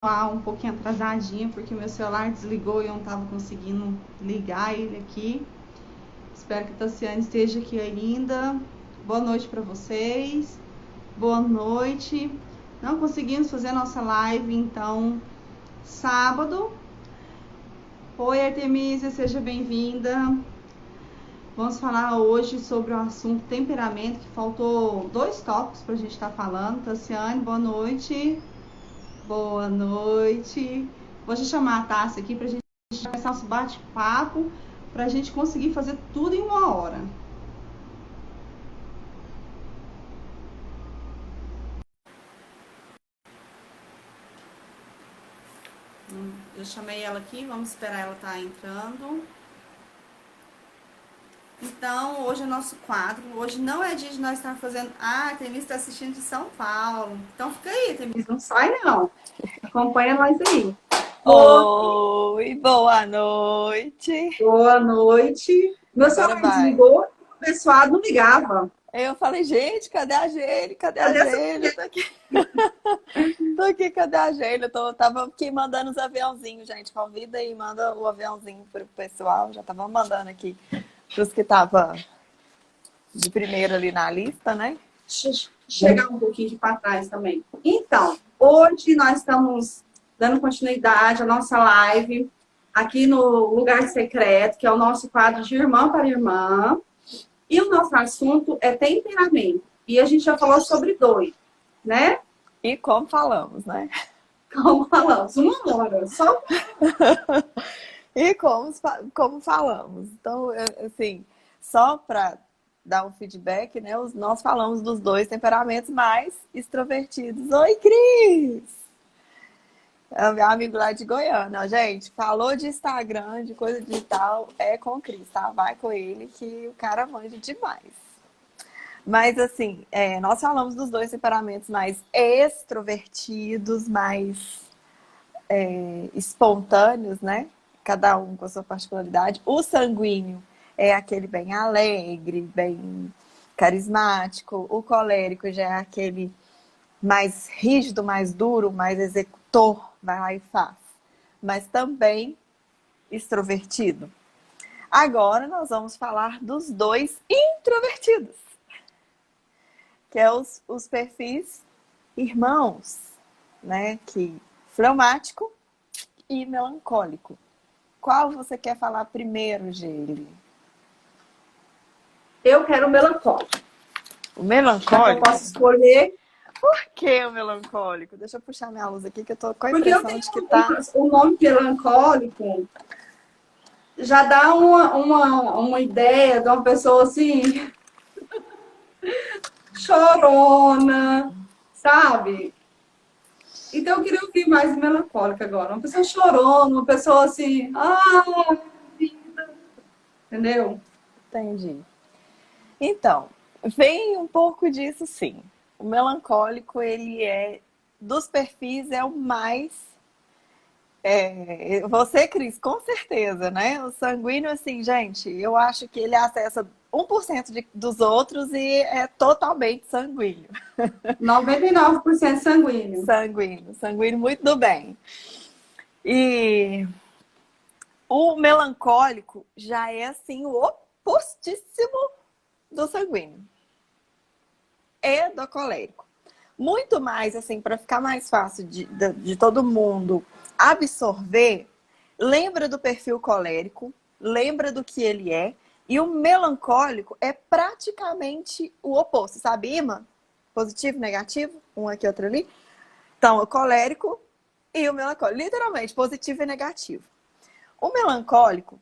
Um pouquinho atrasadinha porque meu celular desligou e eu não estava conseguindo ligar ele aqui. Espero que a Tassiane esteja aqui ainda. Boa noite para vocês. Boa noite. Não conseguimos fazer a nossa live, então, sábado. Oi, Artemisia, seja bem-vinda. Vamos falar hoje sobre o assunto temperamento, que faltou 2 tópicos para a gente estar falando. Tassiane, boa noite. Boa noite. Vou te chamar a Tássia aqui para a gente começar nosso bate-papo, para a gente conseguir fazer tudo em 1 hora. Eu chamei ela aqui, vamos esperar ela estar entrando. Então, hoje é nosso quadro. Hoje não é dia de nós estar fazendo. Ah, a Temis está assistindo de São Paulo. Então fica aí, Temis. Não sai, não. Acompanha nós aí. Oi, boa noite. Boa noite. Meu Agora celular vai. desligou, o pessoal não ligava. Eu falei, gente, cadê a Gênia? Cadê a Cadê essa Gênia? Tô aqui. Tô aqui, cadê a Gênia? Tava aqui mandando os aviãozinhos, gente. Convida aí, manda o aviãozinho pro pessoal. Já tava mandando aqui pros que tava de primeiro ali na lista, né? Chegar um pouquinho para trás também. Então, hoje nós estamos dando continuidade à nossa live aqui no Lugar Secreto, que é o nosso quadro de irmã para irmã. E o nosso assunto é temperamento. E a gente já falou sobre 2, né? E como falamos, né? Como falamos, 1 hora. Só E como falamos. Então, assim, só para dar um feedback, né? Nós falamos dos 2 temperamentos mais extrovertidos. Oi, Cris! É o meu amigo lá de Goiânia, ó, gente. Falou de Instagram, de coisa digital, é com o Cris, tá? Vai com ele que o cara manja demais. Mas, assim, nós falamos dos 2 temperamentos mais extrovertidos, mais espontâneos, né? Cada um com a sua particularidade. O sanguíneo é aquele bem alegre, bem carismático. O colérico já é aquele mais rígido, mais duro, mais executor, vai lá e faz. Mas também extrovertido. Agora nós vamos falar dos 2 introvertidos, que é os perfis irmãos, né? Que fleumático e melancólico. Qual você quer falar primeiro, Geile? eu quero melancólico. O Já que eu melancólico? posso escolher, Por que o melancólico? Deixa eu puxar minha luz aqui, que eu tô com a porque eu impressão tenho de que tá... o nome melancólico já dá uma ideia de uma pessoa assim, chorona, sabe? Então eu queria ouvir mais melancólica agora. Uma pessoa chorona, uma pessoa assim, entendeu? Entendi. Então, vem um pouco disso, sim. O melancólico, ele é... Dos perfis, é o mais... Você, Cris, com certeza, né? O sanguíneo, assim, gente, eu acho que ele acessa 1% dos outros e é totalmente sanguíneo. 99% sanguíneo. Sanguíneo, sanguíneo muito do bem. E o melancólico já é, assim, o opostíssimo do sanguíneo. É do colérico. Muito mais, assim, para ficar mais fácil de todo mundo absorver, lembra do perfil colérico, lembra do que ele é, e o melancólico é praticamente o oposto, sabe? Imã, positivo, negativo, um aqui, outro ali. Então, o colérico e o melancólico, literalmente, positivo e negativo. O melancólico,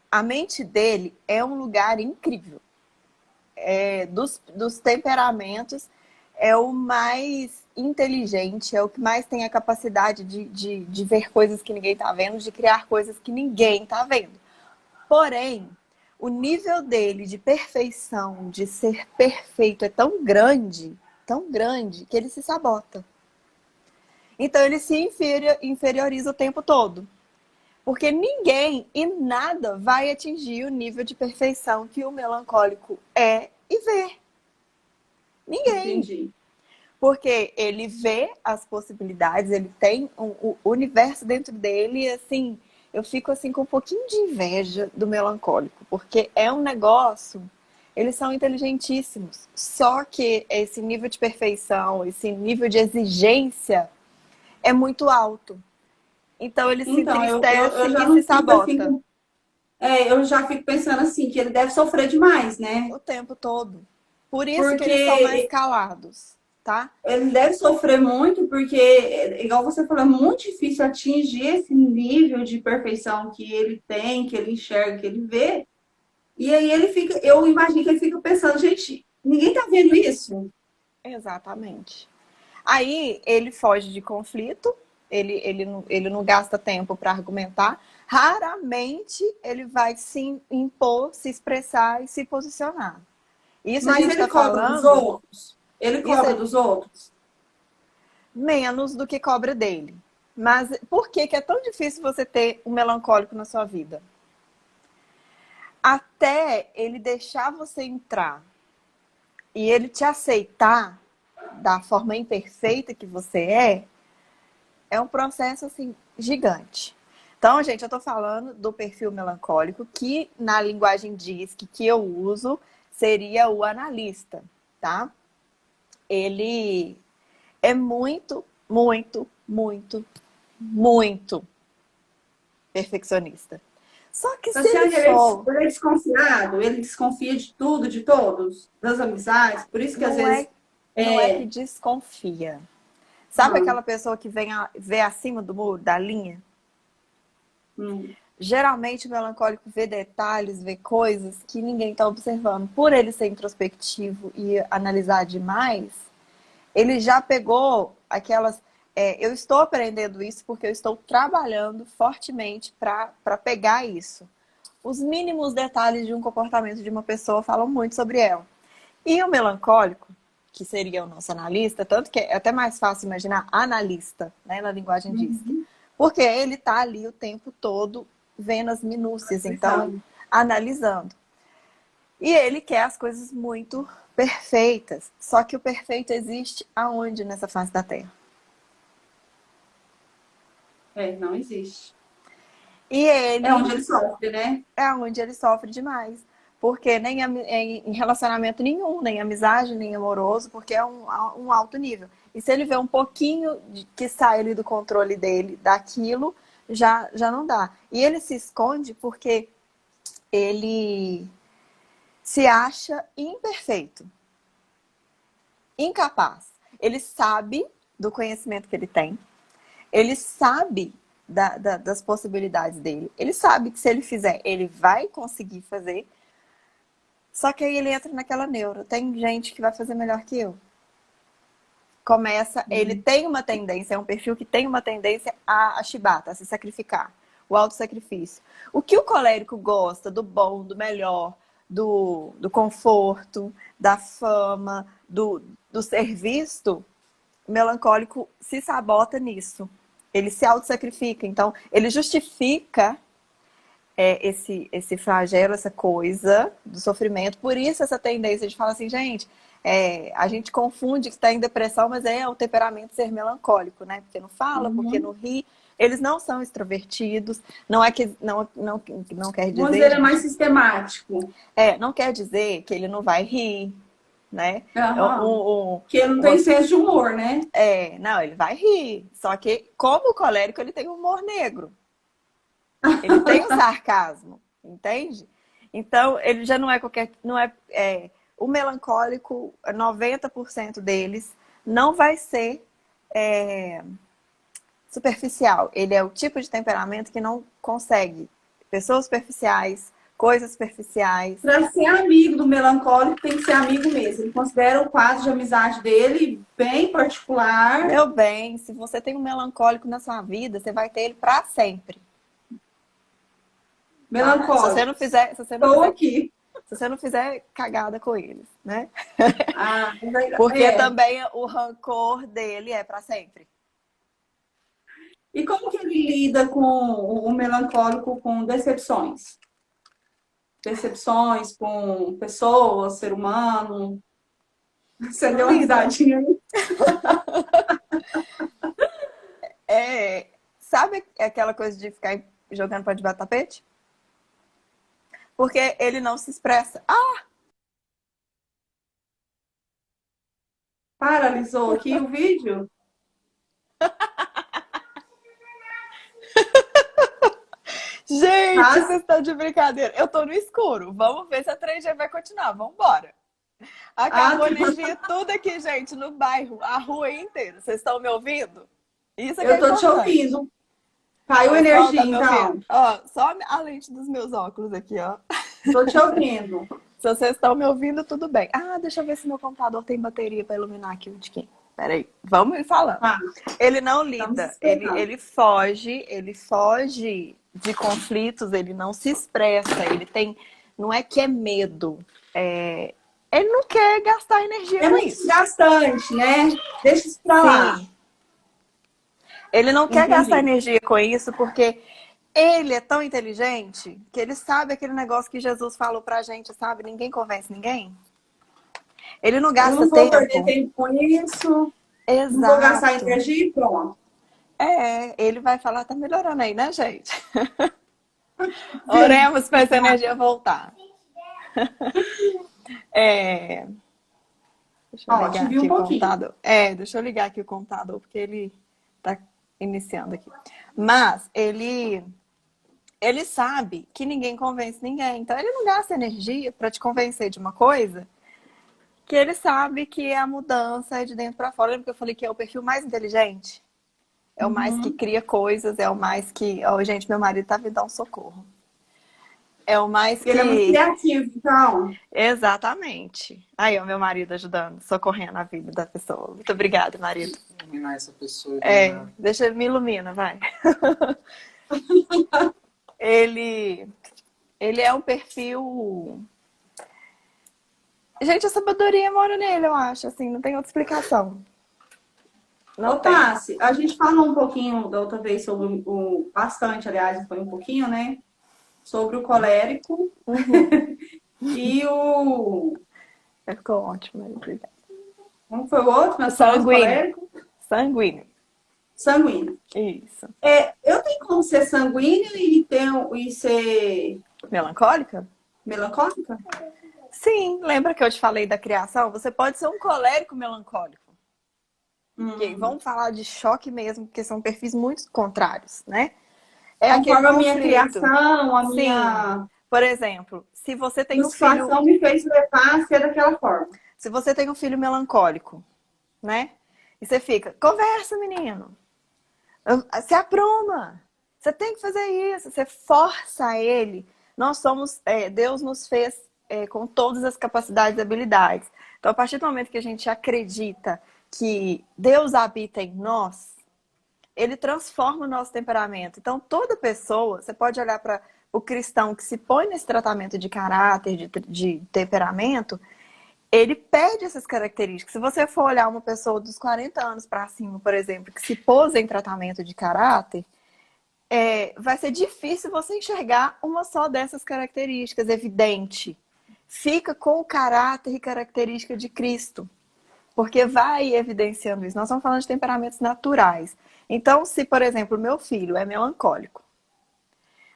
a mente dele é um lugar incrível. Dos temperamentos, é o mais inteligente, é o que mais tem a capacidade de ver coisas que ninguém está vendo, de criar coisas que ninguém está vendo. Porém, o nível dele de perfeição, de ser perfeito, é tão grande, que ele se sabota. Então, ele se inferioriza o tempo todo. Porque ninguém e nada vai atingir o nível de perfeição que o melancólico é e vê. Ninguém. Entendi. Porque ele vê as possibilidades, ele tem o universo dentro dele, e assim, eu fico assim com um pouquinho de inveja do melancólico, porque é um negócio, eles são inteligentíssimos, só que esse nível de perfeição, esse nível de exigência é muito alto. Então ele se Então, eu entristece já e se não fico sabota assim, eu já fico pensando assim, que ele deve sofrer demais, né? o tempo todo. Por isso que eles são mais Porque calados, tá? ele deve sofrer muito, porque, igual você falou, é muito difícil atingir esse nível de perfeição que ele tem, que ele enxerga, que ele vê. E aí ele fica, eu imagino que ele fica pensando, gente, ninguém tá vendo isso. Exatamente. Aí ele foge de conflito, ele não gasta tempo para argumentar. Raramente ele vai se impor, se expressar e se posicionar. Isso a Mas gente ele está cobra dos falando, outros. Ele isso cobra é dos outros. menos do que cobra dele. Mas por que que é tão difícil você ter um melancólico na sua vida? Até ele deixar você entrar e ele te aceitar da forma imperfeita que você é um processo assim gigante. Então, gente, eu tô falando do perfil melancólico, que na linguagem DISC que eu uso seria o analista, tá? Ele é muito, muito, muito, muito perfeccionista. Só que se ele Tassiane, for, ele é desconfiado, ele desconfia de tudo, de todos, das amizades. Por isso que às não é, vezes não é que é. desconfia. Sabe Hum, aquela pessoa que vê acima do muro, da linha? hum. Geralmente o melancólico vê detalhes, vê coisas que ninguém está observando. Por ele ser introspectivo e analisar demais, ele já pegou aquelas. Eu estou aprendendo isso porque eu estou trabalhando fortemente para pegar isso. Os mínimos detalhes de um comportamento de uma pessoa falam muito sobre ela. E o melancólico, que seria o nosso analista, tanto que é até mais fácil imaginar analista, né, na linguagem DISC, Uhum. porque ele está ali o tempo todo vendo as minúcias, então Então, analisando. E ele quer as coisas muito perfeitas. Só que o perfeito existe aonde nessa face da Terra? não existe. E É ele onde ele sofre, né? é onde ele sofre demais. Porque nem em relacionamento nenhum, nem amizade, nem amoroso, porque é um alto nível. E se ele vê um pouquinho que sai ali do controle dele, daquilo, já não dá. E ele se esconde porque ele se acha imperfeito, incapaz. Ele sabe do conhecimento que ele tem, ele sabe das possibilidades dele, ele sabe que se ele fizer, ele vai conseguir fazer. Só que aí ele entra naquela neura. Tem gente que vai fazer melhor que eu. Ele Uhum. tem uma tendência, é um perfil que tem uma tendência a chibata, a se sacrificar. O autossacrifício. O que o colérico gosta do bom, do melhor, do conforto, da fama, do ser visto, o melancólico se sabota nisso. Ele se autossacrifica. Então, ele justifica esse flagelo, essa coisa do sofrimento. Por isso essa tendência de falar assim, gente, a gente confunde que está em depressão, mas é o temperamento ser melancólico, né? Porque não fala, porque não Uhum. ri. Eles não são extrovertidos. Não é que não quer Vamos dizer, dizer, é mais gente. sistemático. Não quer dizer que ele não vai rir, né? Aham. Um, um, Que ele não tem uma- senso de humor, né? não, ele vai rir. Só que, como o colérico, ele tem humor negro. Ele tem o sarcasmo, entende? Então, ele já não é qualquer. Não o melancólico, 90% deles, não vai ser é, superficial. Ele é o tipo de temperamento que não consegue pessoas superficiais, coisas superficiais. Para ser amigo do melancólico, tem que ser amigo mesmo. Ele considera o quadro de amizade dele bem particular. Meu bem, se você tem um melancólico na sua vida, você vai ter ele para sempre, tá? Se você não Melancólicos. fizer, se você não Estou fizer, aqui. se você não fizer cagada com eles, né? Ah, Porque é. também o rancor dele é para sempre. E como que ele lida com o melancólico com decepções? Decepções com pessoas, ser humano. Você deu uma risadinha aí. Sabe aquela coisa de ficar jogando para debaixo do tapete? Porque ele não se expressa. Ah, Paralisou aqui o vídeo? gente, Mas, vocês estão de brincadeira. Eu tô no escuro. Vamos ver se a 3G vai continuar. Vamos embora. Acabou a tá. energia tudo aqui, gente, no bairro, a rua inteira. Vocês estão me ouvindo? Isso é que Eu é tô te importante. ouvindo. Caiu O pessoal energia, tá me ouvindo? então. Ó, só a lente dos meus óculos aqui, ó. Tô te ouvindo. Se vocês estão me ouvindo, tudo bem. Ah, deixa eu ver se meu computador tem bateria para iluminar aqui o tiquinho. Peraí, vamos me falando. Tá, Ele não estamos lida, esperando. ele foge de conflitos, ele não se expressa, ele tem, não é que é medo, ele não quer gastar energia É com muito isso. desgastante, né? Deixa isso pra lá. Sim, ele não quer gastar Entendi. energia com isso porque ele é tão inteligente que ele sabe aquele negócio que Jesus falou pra gente, sabe? Ninguém convence ninguém. Ele não Eu gasta não vou perder tempo. tempo com isso. Não vou gastar Exato. energia e pronto. Ele vai falar, tá melhorando aí, né, gente? Oremos para essa energia voltar. É, deixa eu Ó, te ligar vi um aqui o pouquinho. computador. Deixa eu ligar aqui o computador, porque ele tá iniciando aqui. Mas ele sabe que ninguém convence ninguém. Então ele não gasta energia para te convencer de uma coisa que ele sabe que é a mudança é de dentro para fora. Lembra que eu falei que é o perfil mais inteligente? É o mais que Uhum. cria coisas, é o mais que. Oh, gente, meu marido tá vindo dar um socorro. É o mais Ele é muito que. criativo, então. Exatamente. Aí, o meu marido ajudando, socorrendo a vida da pessoa. Muito obrigada, marido. Iluminar essa pessoa. Deixa, me ilumina, vai. ele, ele é um perfil. Gente, a sabedoria mora nele, eu acho. Assim, não tem outra explicação. Não Ô, tem. Tassi, a gente falou um pouquinho da outra vez sobre bastante, aliás, foi um pouquinho, né? Sobre o colérico e o. Ficou ótimo, mas obrigada. Como foi o outro? Nós falamos Sanguíneo. colérico? Sanguíneo. Sanguíneo. Isso. Eu tenho como ser sanguíneo e ser Melancólica? melancólica? Sim, lembra que eu te falei da criação? Você pode ser um colérico melancólico. Ok, vamos falar de choque mesmo, porque são perfis muito contrários, né? É aquele Conforme a minha conflito. criação, a Sim. minha Por exemplo, se você tem um filho, situação me fez levar a ser daquela forma. se você tem um filho melancólico, né? E você fica, conversa, menino. Se apruma. Você tem que fazer isso. Você força ele. Nós somos, Deus nos fez com todas as capacidades e habilidades. Então, a partir do momento que a gente acredita que Deus habita em nós, ele transforma o nosso temperamento. Então, toda pessoa, você pode olhar para o cristão que se põe nesse tratamento de caráter, de temperamento, ele perde essas características. Se você for olhar uma pessoa dos 40 anos para cima, por exemplo, que se pôs em tratamento de caráter, vai ser difícil você enxergar uma só dessas características, evidente. Fica com o caráter e característica de Cristo, porque vai evidenciando isso. Nós estamos falando de temperamentos naturais. Então, se, por exemplo, meu filho é melancólico,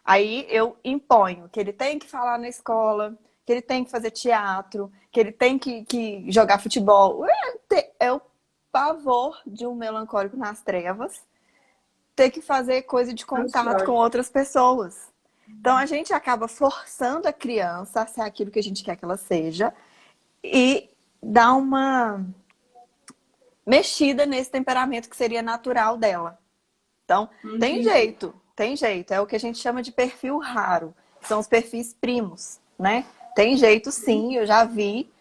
aí eu imponho que ele tem que falar na escola, que ele tem que fazer teatro, que ele tem que jogar futebol. É o pavor de um melancólico nas trevas ter que fazer coisa de contato com outras pessoas. Então, a gente acaba forçando a criança a ser aquilo que a gente quer que ela seja e dá uma mexida nesse temperamento que seria natural dela. Então, tem jeito. É o que a gente chama de perfil raro, que são os perfis primos, né? Tem jeito sim, eu já vi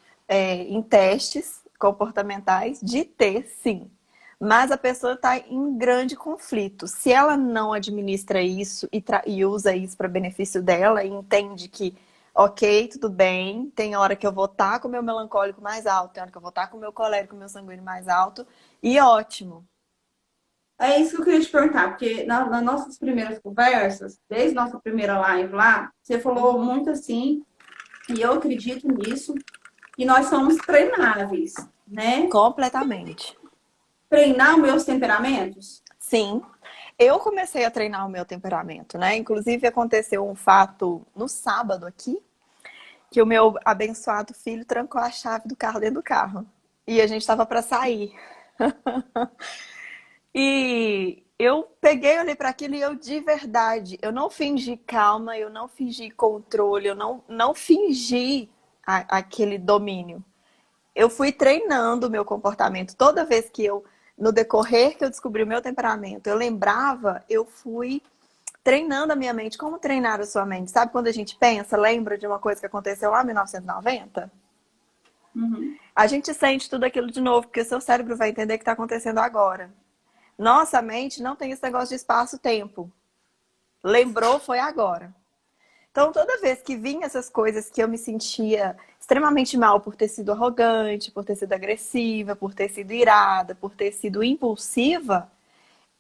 em testes comportamentais de ter sim. Mas a pessoa está em grande conflito. Se ela não administra isso e usa isso para benefício dela e entende que, ok, tudo bem, tem hora que eu vou estar com o meu melancólico mais alto, tem hora que eu vou estar com o meu colérico, com o meu sanguíneo mais alto, e ótimo. É isso que eu queria te perguntar, porque nas nossas primeiras conversas, desde nossa primeira live lá, você falou muito assim, e eu acredito nisso, que nós somos treináveis. né? Completamente. Treinar meus temperamentos. Sim. Eu comecei a treinar o meu temperamento, né? Inclusive aconteceu um fato no sábado aqui, que o meu abençoado filho trancou a chave do carro dentro do carro. E a gente estava para sair. E eu peguei, olhei para aquilo e eu de verdade, eu não fingi calma, eu não fingi controle, eu não fingi aquele domínio. Eu fui treinando o meu comportamento. Toda vez que eu, no decorrer que eu descobri o meu temperamento, eu lembrava, eu fui treinando a minha mente. Como treinar a sua mente? Sabe quando a gente pensa, lembra de uma coisa que aconteceu lá em 1990? Uhum. A gente sente tudo aquilo de novo, porque o seu cérebro vai entender que está acontecendo agora. Nossa mente não tem esse negócio de espaço-tempo. Lembrou, foi agora. Então, toda vez que vinha essas coisas que eu me sentia extremamente mal por ter sido arrogante, por ter sido agressiva, por ter sido irada, por ter sido impulsiva,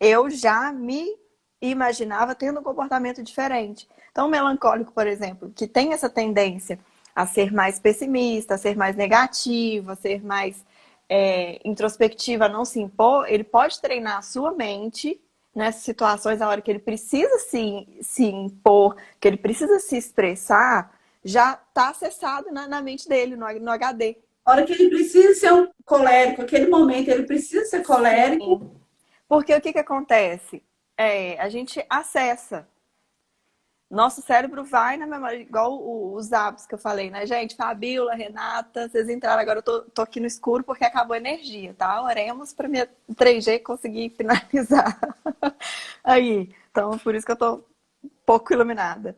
eu já me imaginava tendo um comportamento diferente. Então, o melancólico, por exemplo, que tem essa tendência a ser mais pessimista, a ser mais negativo, a ser mais introspectiva, a não se impor, ele pode treinar a sua mente nessas situações, na hora que ele precisa se impor, que ele precisa se expressar, já está acessado na mente dele, no HD. A hora que ele precisa ser um colérico, aquele momento ele precisa ser colérico. Sim. Porque o que acontece? A gente acessa. Nosso cérebro vai na memória, igual os hábitos que eu falei, né, gente? Fabíola, Renata, vocês entraram agora, eu tô aqui no escuro porque acabou a energia, tá? Oremos para minha 3G conseguir finalizar. Aí, então por isso que eu tô um pouco iluminada.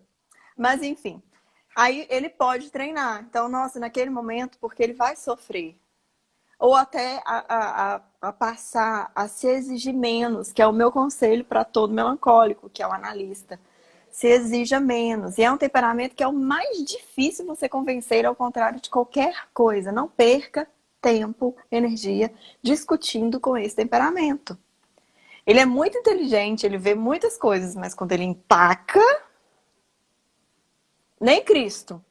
Mas enfim, aí ele pode treinar. Então, nossa, naquele momento, porque ele vai sofrer. Ou até a passar a se exigir menos, que é o meu conselho para todo melancólico, que é o analista. Se exija menos. E é um temperamento que é o mais difícil você convencer, ao contrário de qualquer coisa. Não perca tempo, energia discutindo com esse temperamento. Ele é muito inteligente, ele vê muitas coisas, mas quando ele empaca, nem Cristo.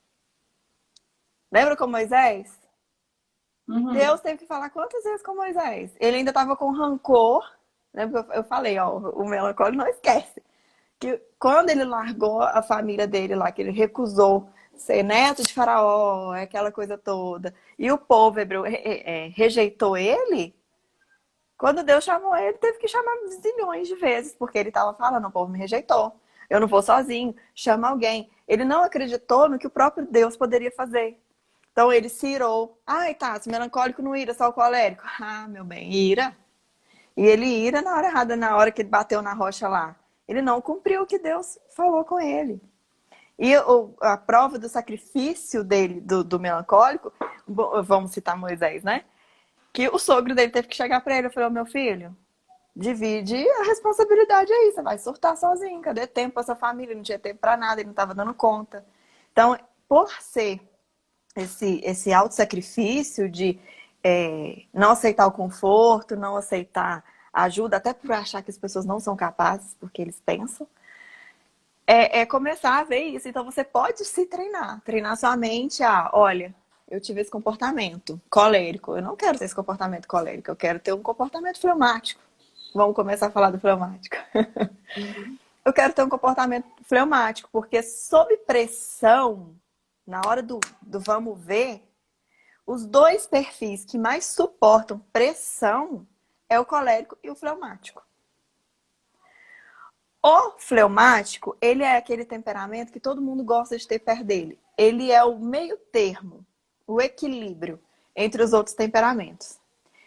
Lembra com Moisés? Uhum. Deus teve que falar quantas vezes com Moisés? Ele ainda estava com rancor. Lembra que eu falei, ó, o melancólico não esquece. Que quando ele largou a família dele lá, que ele recusou ser neto de Faraó, aquela coisa toda, e o povo hebreu rejeitou ele, quando Deus chamou ele, teve que chamar zilhões de vezes, porque ele estava falando, o povo me rejeitou, eu não vou sozinho, chama alguém. Ele não acreditou no que o próprio Deus poderia fazer. Então ele se irou. Ai, tá, se melancólico não ira, só o colérico. Ah, meu bem, ira. E ele ira na hora errada, na hora que ele bateu na rocha lá. Ele não cumpriu o que Deus falou com ele. E a prova do sacrifício dele, do melancólico, vamos citar Moisés, né? Que o sogro dele teve que chegar para ele e falou: meu filho, divide a responsabilidade aí, você vai surtar sozinho, cadê tempo para sua família? Não tinha tempo para nada, ele não estava dando conta. Então, por ser esse auto-sacrifício de não aceitar o conforto, não aceitar a ajuda, até por achar que as pessoas não são capazes, porque eles pensam, começar a ver isso. Então você pode se treinar sua mente a, olha, eu tive esse comportamento colérico, eu não quero ter esse comportamento colérico, eu quero ter um comportamento fleumático. Vamos começar a falar do fleumático. Eu quero ter um comportamento fleumático, porque sob pressão, na hora do vamos ver, os dois perfis que mais suportam pressão é o colérico e o fleumático. O fleumático, ele é aquele temperamento que todo mundo gosta de ter perto dele. Ele é o meio termo, o equilíbrio entre os outros temperamentos.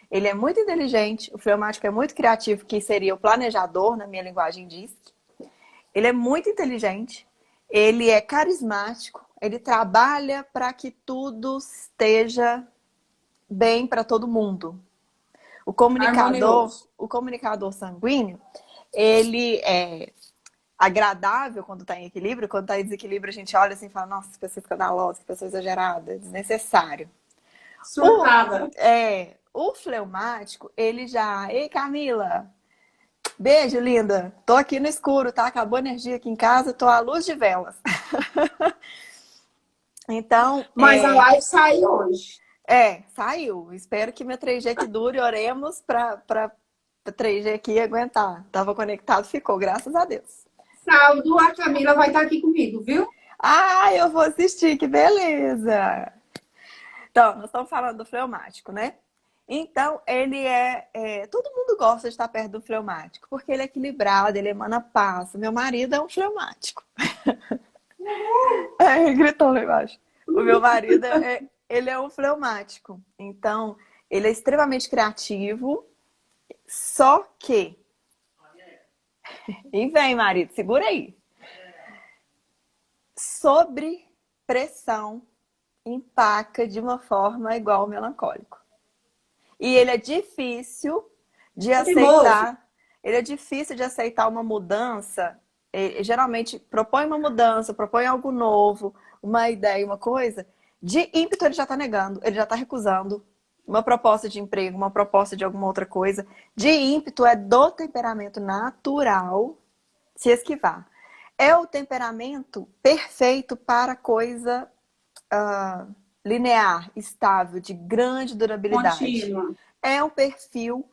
Ele é muito inteligente, o fleumático é muito criativo, que seria o planejador, na minha linguagem DISC. Ele é muito inteligente, ele é carismático, ele trabalha para que tudo esteja bem para todo mundo. O comunicador sanguíneo, ele é agradável quando está em equilíbrio. Quando está em desequilíbrio, a gente olha assim e fala: nossa, que pessoa escandalosa, que pessoa exagerada, desnecessário. Surtada. O fleumático, ele já... Ei, Camila! Beijo, linda! Tô aqui no escuro, tá? Acabou a energia aqui em casa, tô à luz de velas. Então... Mas a live saiu hoje. Saiu. Espero que minha 3G que dure, oremos pra 3G aqui aguentar. Tava conectado, ficou, graças a Deus. Sábado, a Camila vai estar aqui comigo, viu? Ah, eu vou assistir, que beleza! Então, nós estamos falando do fleumático, né? Então, ele todo mundo gosta de estar perto do fleumático, porque ele é equilibrado, ele emana paz. Meu marido é um fleumático. Ele gritou lá embaixo. O meu marido, ele é um fleumático. Então, ele é extremamente criativo, só que... E vem, marido, segura aí. Sobre pressão, empaca de uma forma igual ao melancólico. E ele é difícil de aceitar. Ele é difícil de aceitar uma mudança. Geralmente propõe uma mudança, propõe algo novo, uma ideia, uma coisa. De ímpeto ele já está negando, ele já está recusando uma proposta de emprego, uma proposta de alguma outra coisa. De ímpeto é do temperamento natural se esquivar. É o temperamento perfeito para coisa linear, estável, de grande durabilidade. Contínua. É um perfil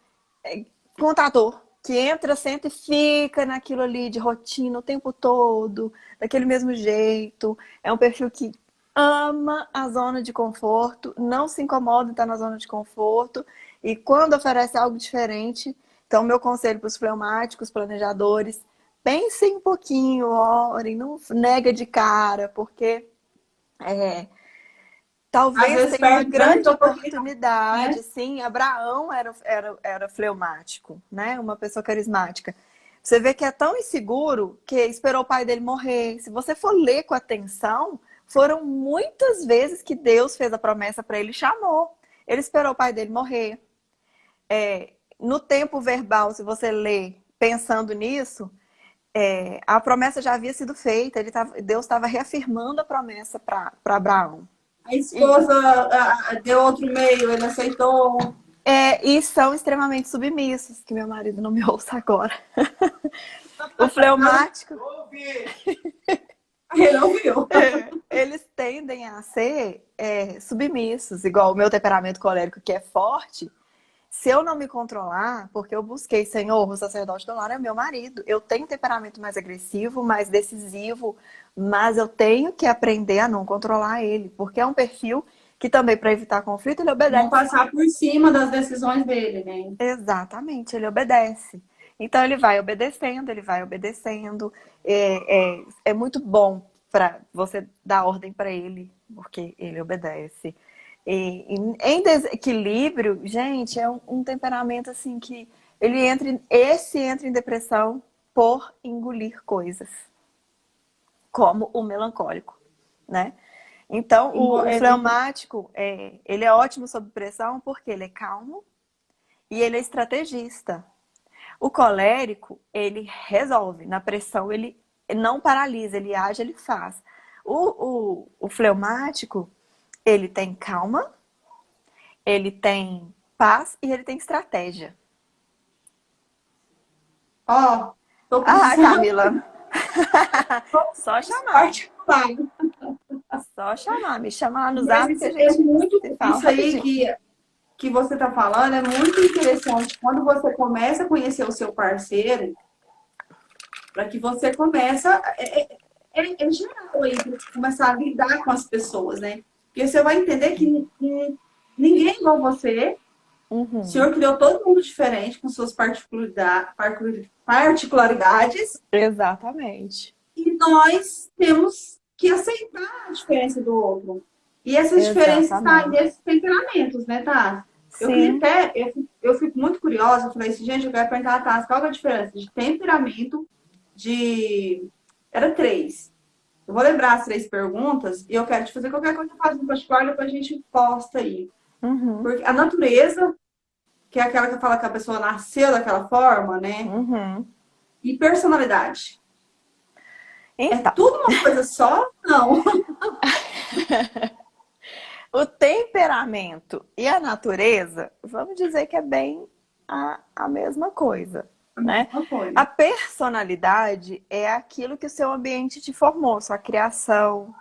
contador, que entra, senta e fica naquilo ali de rotina o tempo todo, daquele mesmo jeito. É um perfil que ama a zona de conforto, não se incomoda em estar na zona de conforto, e quando oferece algo diferente, então meu conselho para os fleumáticos, planejadores, pensem um pouquinho, orem, não nega de cara, porque talvez tenha uma grande oportunidade. Né? Sim, Abraão era fleumático, né? Uma pessoa carismática. Você vê que é tão inseguro que esperou o pai dele morrer. Se você for ler com atenção, foram muitas vezes que Deus fez a promessa para ele e chamou. Ele esperou o pai dele morrer. No tempo verbal, se você lê pensando nisso, a promessa já havia sido feita. Deus estava reafirmando a promessa para Abraão. A esposa deu outro meio, ele aceitou. E são extremamente submissos, que meu marido não me ouça agora. O fleumático... Ele ouviu. Eles tendem a ser submissos, igual o meu temperamento colérico, que é forte. Se eu não me controlar, porque eu busquei, Senhor, o sacerdote do lar é meu marido. Eu tenho temperamento mais agressivo, mais decisivo, mas eu tenho que aprender a não controlar ele, porque é um perfil que também, para evitar conflito, ele obedece. Não passar por cima das decisões dele, né? Exatamente, ele obedece. Então ele vai obedecendo, ele vai obedecendo. É muito bom para você dar ordem para ele, porque ele obedece. Em desequilíbrio, gente, é um temperamento assim que entra em depressão por engolir coisas, como o melancólico, né? Então, o fleumático, ele é ótimo sob pressão porque ele é calmo e ele é estrategista. O colérico, ele resolve. Na pressão, ele não paralisa, ele age, ele faz. O fleumático, ele tem calma, ele tem paz e ele tem estratégia. Tô precisando... Camila. Só chamar. Só chamar. Me chama lá no zap que a gente se fala isso aí que você está falando é muito interessante. Quando você começa a conhecer o seu parceiro, para que você comece geral aí, começar a lidar com as pessoas, né? Porque você vai entender que ninguém é igual você. Uhum. O Senhor criou todo mundo diferente, com suas particularidades. Exatamente. E nós temos que aceitar a diferença do outro. E essas diferenças estão nesses temperamentos, né, Tá? Eu fico muito curiosa, eu falei assim, gente, eu quero perguntar a Tássia, qual é a diferença de temperamento Era 3. Eu vou lembrar as 3 perguntas e eu quero te fazer qualquer coisa que faz no particular, depois a gente posta aí. Uhum. Porque a natureza, que é aquela que fala que a pessoa nasceu daquela forma, né? Uhum. E personalidade. Então. É tudo uma coisa só? Não. O temperamento e a natureza, vamos dizer que é bem a mesma coisa, né? A personalidade é aquilo que o seu ambiente te formou, sua criação,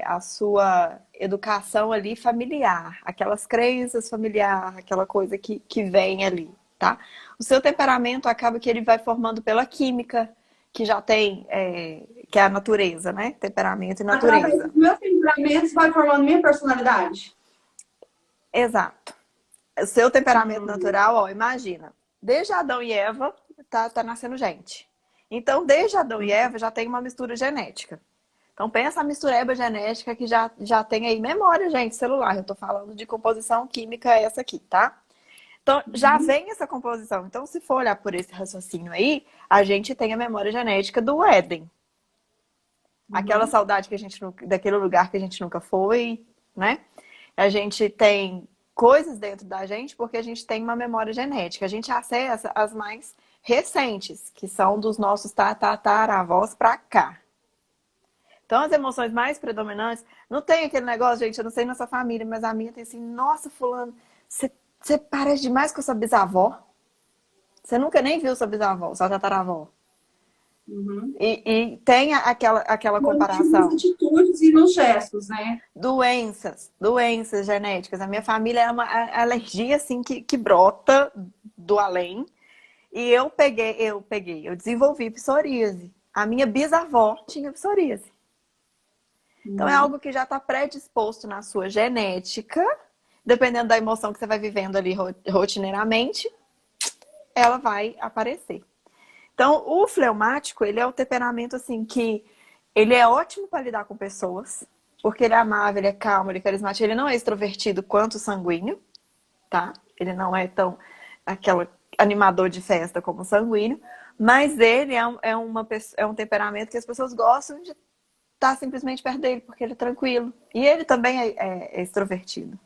a sua educação ali familiar, aquelas crenças familiares, aquela coisa que vem ali, tá? O seu temperamento acaba que ele vai formando pela química, que já tem, que é a natureza, né? Temperamento e Através natureza. dos meus temperamentos vai formando minha personalidade. Exato. O seu temperamento natural, ó, imagina, desde Adão e Eva tá nascendo gente. Então, desde Adão e Eva já tem uma mistura genética. Então, pensa a mistureba genética que já tem aí memória, gente, celular. Eu tô falando de composição química essa aqui, tá? Então, já vem essa composição. Então, se for olhar por esse raciocínio aí, a gente tem a memória genética do Éden. Aquela saudade que a gente daquele lugar que a gente nunca foi, né? A gente tem coisas dentro da gente porque a gente tem uma memória genética. A gente acessa as mais recentes, que são dos nossos tataravós pra cá. Então, as emoções mais predominantes, não tem aquele negócio, gente, eu não sei na sua família, mas a minha tem assim, nossa, fulano, você parece demais com a sua bisavó. Você nunca nem viu sua bisavó, sua tataravó. E tem aquela comparação. Nas atitudes e nos gestos, né? Doenças genéticas. A minha família é uma alergia, assim, que brota do além. E eu desenvolvi psoríase. A minha bisavó tinha psoríase. Então, é algo que já está predisposto na sua genética, dependendo da emoção que você vai vivendo ali rotineiramente, ela vai aparecer. Então, o fleumático, ele é o temperamento, assim, que ele é ótimo para lidar com pessoas, porque ele é amável, ele é calmo, ele é carismático, ele não é extrovertido quanto o sanguíneo, tá? Ele não é tão aquele animador de festa como o sanguíneo, mas ele é um temperamento que as pessoas gostam de estar simplesmente perto dele, porque ele é tranquilo. E ele também é extrovertido.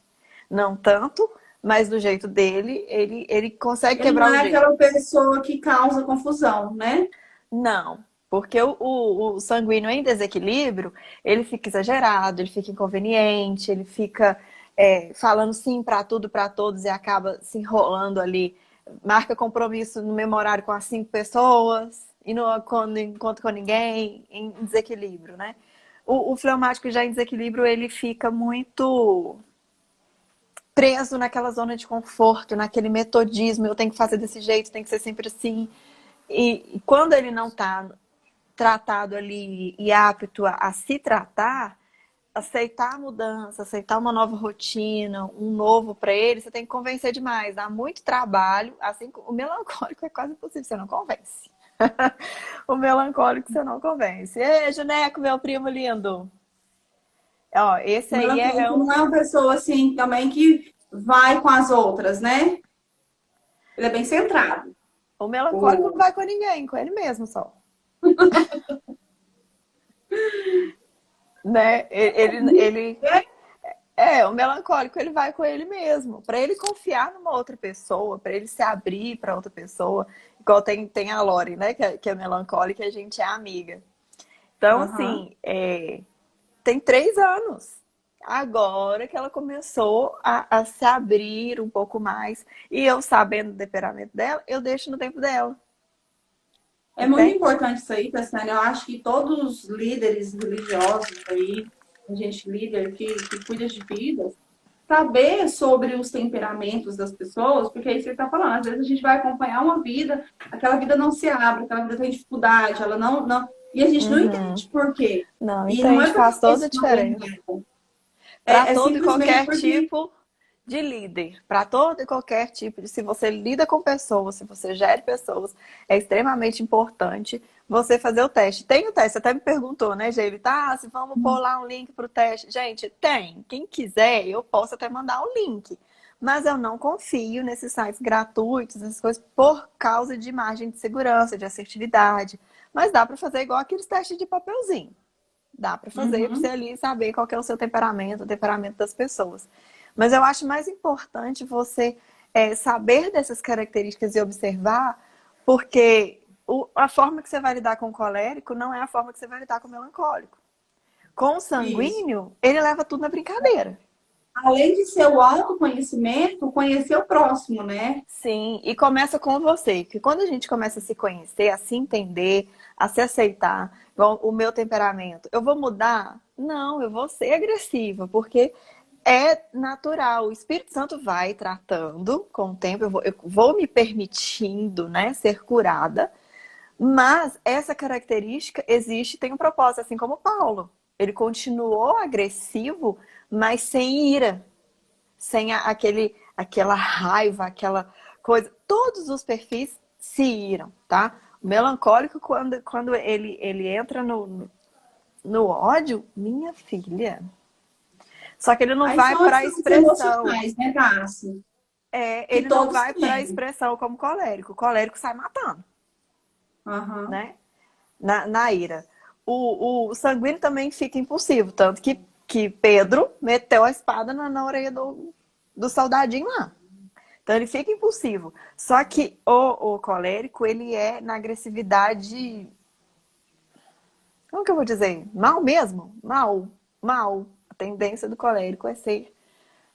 Não tanto, mas do jeito dele, ele consegue quebrar o gelo. Ele não é aquela pessoa que causa confusão, né? Não, porque o sanguíneo em desequilíbrio, ele fica exagerado, ele fica inconveniente, ele fica falando sim para tudo, para todos e acaba se enrolando ali. Marca compromisso no mesmo horário com as 5 pessoas e não encontra com ninguém, em desequilíbrio, né? O fleumático já em desequilíbrio, ele fica muito preso naquela zona de conforto, naquele metodismo, eu tenho que fazer desse jeito, tem que ser sempre assim. E quando ele não está tratado ali e apto a se tratar, aceitar a mudança, aceitar uma nova rotina, um novo para ele, você tem que convencer demais. Dá muito trabalho. Assim, o melancólico é quase impossível, você não convence. O melancólico você não convence. Ei, Juneco, meu primo lindo. Ó, esse aí Não é uma pessoa assim também que vai com as outras, né? Ele é bem centrado. O melancólico não vai com ninguém, com ele mesmo só. Né? O melancólico ele vai com ele mesmo, para ele confiar numa outra pessoa, para ele se abrir para outra pessoa, igual tem a Lori, né, que é melancólica e a gente é amiga. Então, assim, tem 3 anos. Agora que ela começou a se abrir um pouco mais. E eu, sabendo do temperamento dela, eu deixo no tempo dela. É muito importante isso aí, Tassiana. Eu acho que todos os líderes religiosos aí, a gente líder que cuida de vidas, saber sobre os temperamentos das pessoas, porque aí você está falando, às vezes a gente vai acompanhar uma vida, aquela vida não se abre, aquela vida tem dificuldade, ela não e a gente não entende por quê. Não, e entende, não é faz toda a diferença. Para todo e qualquer tipo de líder, para todo e qualquer tipo de... Se você lida com pessoas, se você gere pessoas, é extremamente importante você fazer o teste. Tem o teste, você até me perguntou, né, Geile? Tá, se vamos pôr lá um link para o teste. Gente, tem. Quem quiser, eu posso até mandar o link. Mas eu não confio nesses sites gratuitos, essas coisas, por causa de margem de segurança, de assertividade. Mas dá para fazer igual aqueles testes de papelzinho. Dá para fazer para você ali saber qual que é o seu temperamento, o temperamento das pessoas. Mas eu acho mais importante você saber dessas características e observar, porque a forma que você vai lidar com o colérico não é a forma que você vai lidar com o melancólico. Com o sanguíneo, ele leva tudo na brincadeira. além de ser o autoconhecimento, conhecer o próximo, né? Sim, e começa com você, que quando a gente começa a se conhecer, a se entender, a se aceitar, igual o meu temperamento, eu vou mudar? Não, eu vou ser agressiva, porque é natural. O Espírito Santo vai tratando com o tempo, eu vou me permitindo, né, ser curada, mas essa característica existe, tem um propósito, assim como Paulo. Ele continuou agressivo, mas sem ira, sem aquela raiva, aquela coisa. Todos os perfis se iram, tá? O melancólico, quando ele entra no ódio, minha filha. Só que ele não Aí vai são para a as expressão. emocionais, né, Tassi? Que Ele não todos vai para a têm. expressão como colérico. O colérico sai matando, Aham. né? Na ira. O sanguíneo também fica impulsivo, tanto que Pedro meteu a espada na orelha do soldadinho lá. Então ele fica impulsivo. Só que o colérico, ele é na agressividade. Como que eu vou dizer? Mal mesmo? Mal. Mal. A tendência do colérico é ser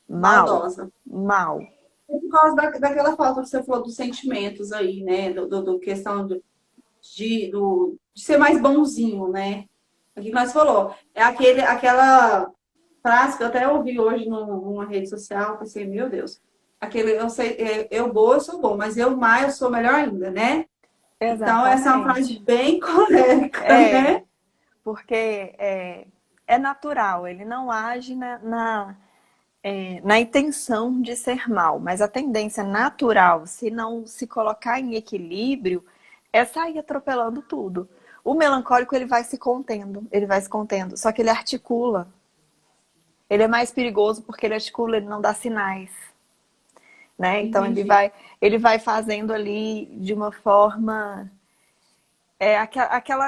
mal. Maldosa. Mal. É por causa daquela falta que você falou dos sentimentos aí, né? Do questão de ser mais bonzinho, né? O que nós falou. É aquela frase que eu até ouvi hoje numa rede social, pensei, meu Deus, aquele eu sei, eu boa, eu sou bom, mas eu má, eu sou melhor ainda, né? Então, essa é uma frase Exatamente. bem colérica, É, né? porque é natural, ele não age na intenção de ser mal, mas a tendência natural, se não se colocar em equilíbrio, é sair atropelando tudo. O melancólico, ele vai se contendo, ele vai se contendo, só que ele articula. Ele é mais perigoso porque ele articula, ele não dá sinais, né? Então Entendi. ele vai fazendo ali de uma forma.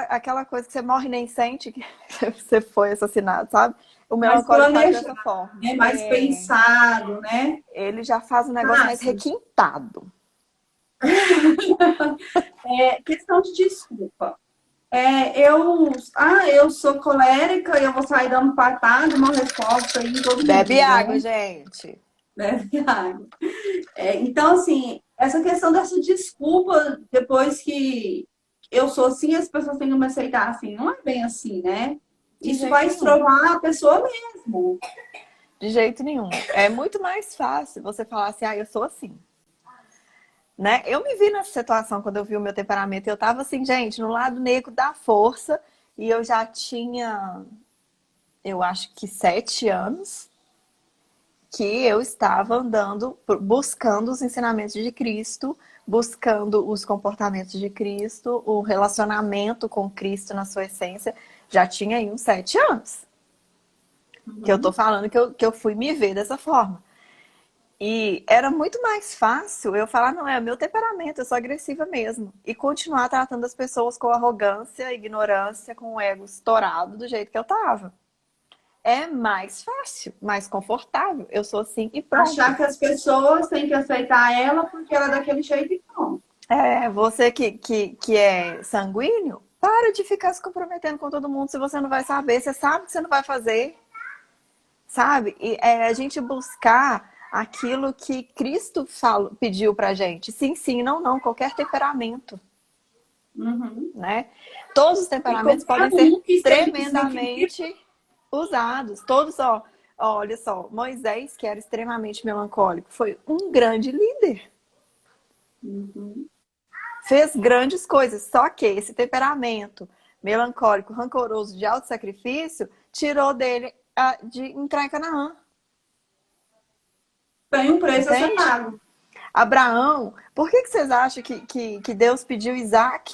Aquela coisa que você morre e nem sente que você foi assassinado, sabe? O Mais melancólico faz planejado, dessa forma. né? Mais pensado, né? Ele já faz um negócio mais Fácil. requintado. Questão de desculpa. Eu sou colérica e eu vou sair dando patada, uma resposta aí em todo Bebe mundo, água, né? gente. Né? Então, assim, essa questão dessa desculpa, depois que eu sou assim, as pessoas têm que me aceitar assim. Não é bem assim, né? De Isso jeito vai nenhum. estrovar a pessoa mesmo. De jeito nenhum. É muito mais fácil você falar assim, eu sou assim. Né? Eu me vi nessa situação quando eu vi o meu temperamento. Eu tava assim, gente, no lado negro da força. E eu já tinha, eu acho que 7 anos, que eu estava andando, buscando os ensinamentos de Cristo, buscando os comportamentos de Cristo, o relacionamento com Cristo na sua essência. Já tinha aí uns 7 anos. Que eu tô Uhum. falando que eu fui me ver dessa forma. E era muito mais fácil eu falar, não, é o meu temperamento, eu sou agressiva mesmo. E continuar tratando as pessoas com arrogância, ignorância, com o ego estourado do jeito que eu tava. É mais fácil, mais confortável. Eu sou assim e pronto. Achar que as pessoas têm que aceitar ela porque ela é daquele jeito e pronto. Você que é sanguíneo, para de ficar se comprometendo com todo mundo se você não vai saber. Você sabe que você não vai fazer, sabe? E a gente buscar aquilo que Cristo pediu pra gente. Sim, sim, não, não. Qualquer temperamento, Uhum. né? Todos os E temperamentos qualquer podem ser um que esteja desequilibrado. tremendamente usados. Todos, ó. Olha só, Moisés, que era extremamente melancólico, foi um grande líder. Uhum. Fez grandes coisas. Só que esse temperamento melancólico, rancoroso, de auto-sacrifício, tirou dele de entrar em Canaã. Tem um preço a ser Entende? pago. Abraão, por que vocês acham que Deus pediu Isaac?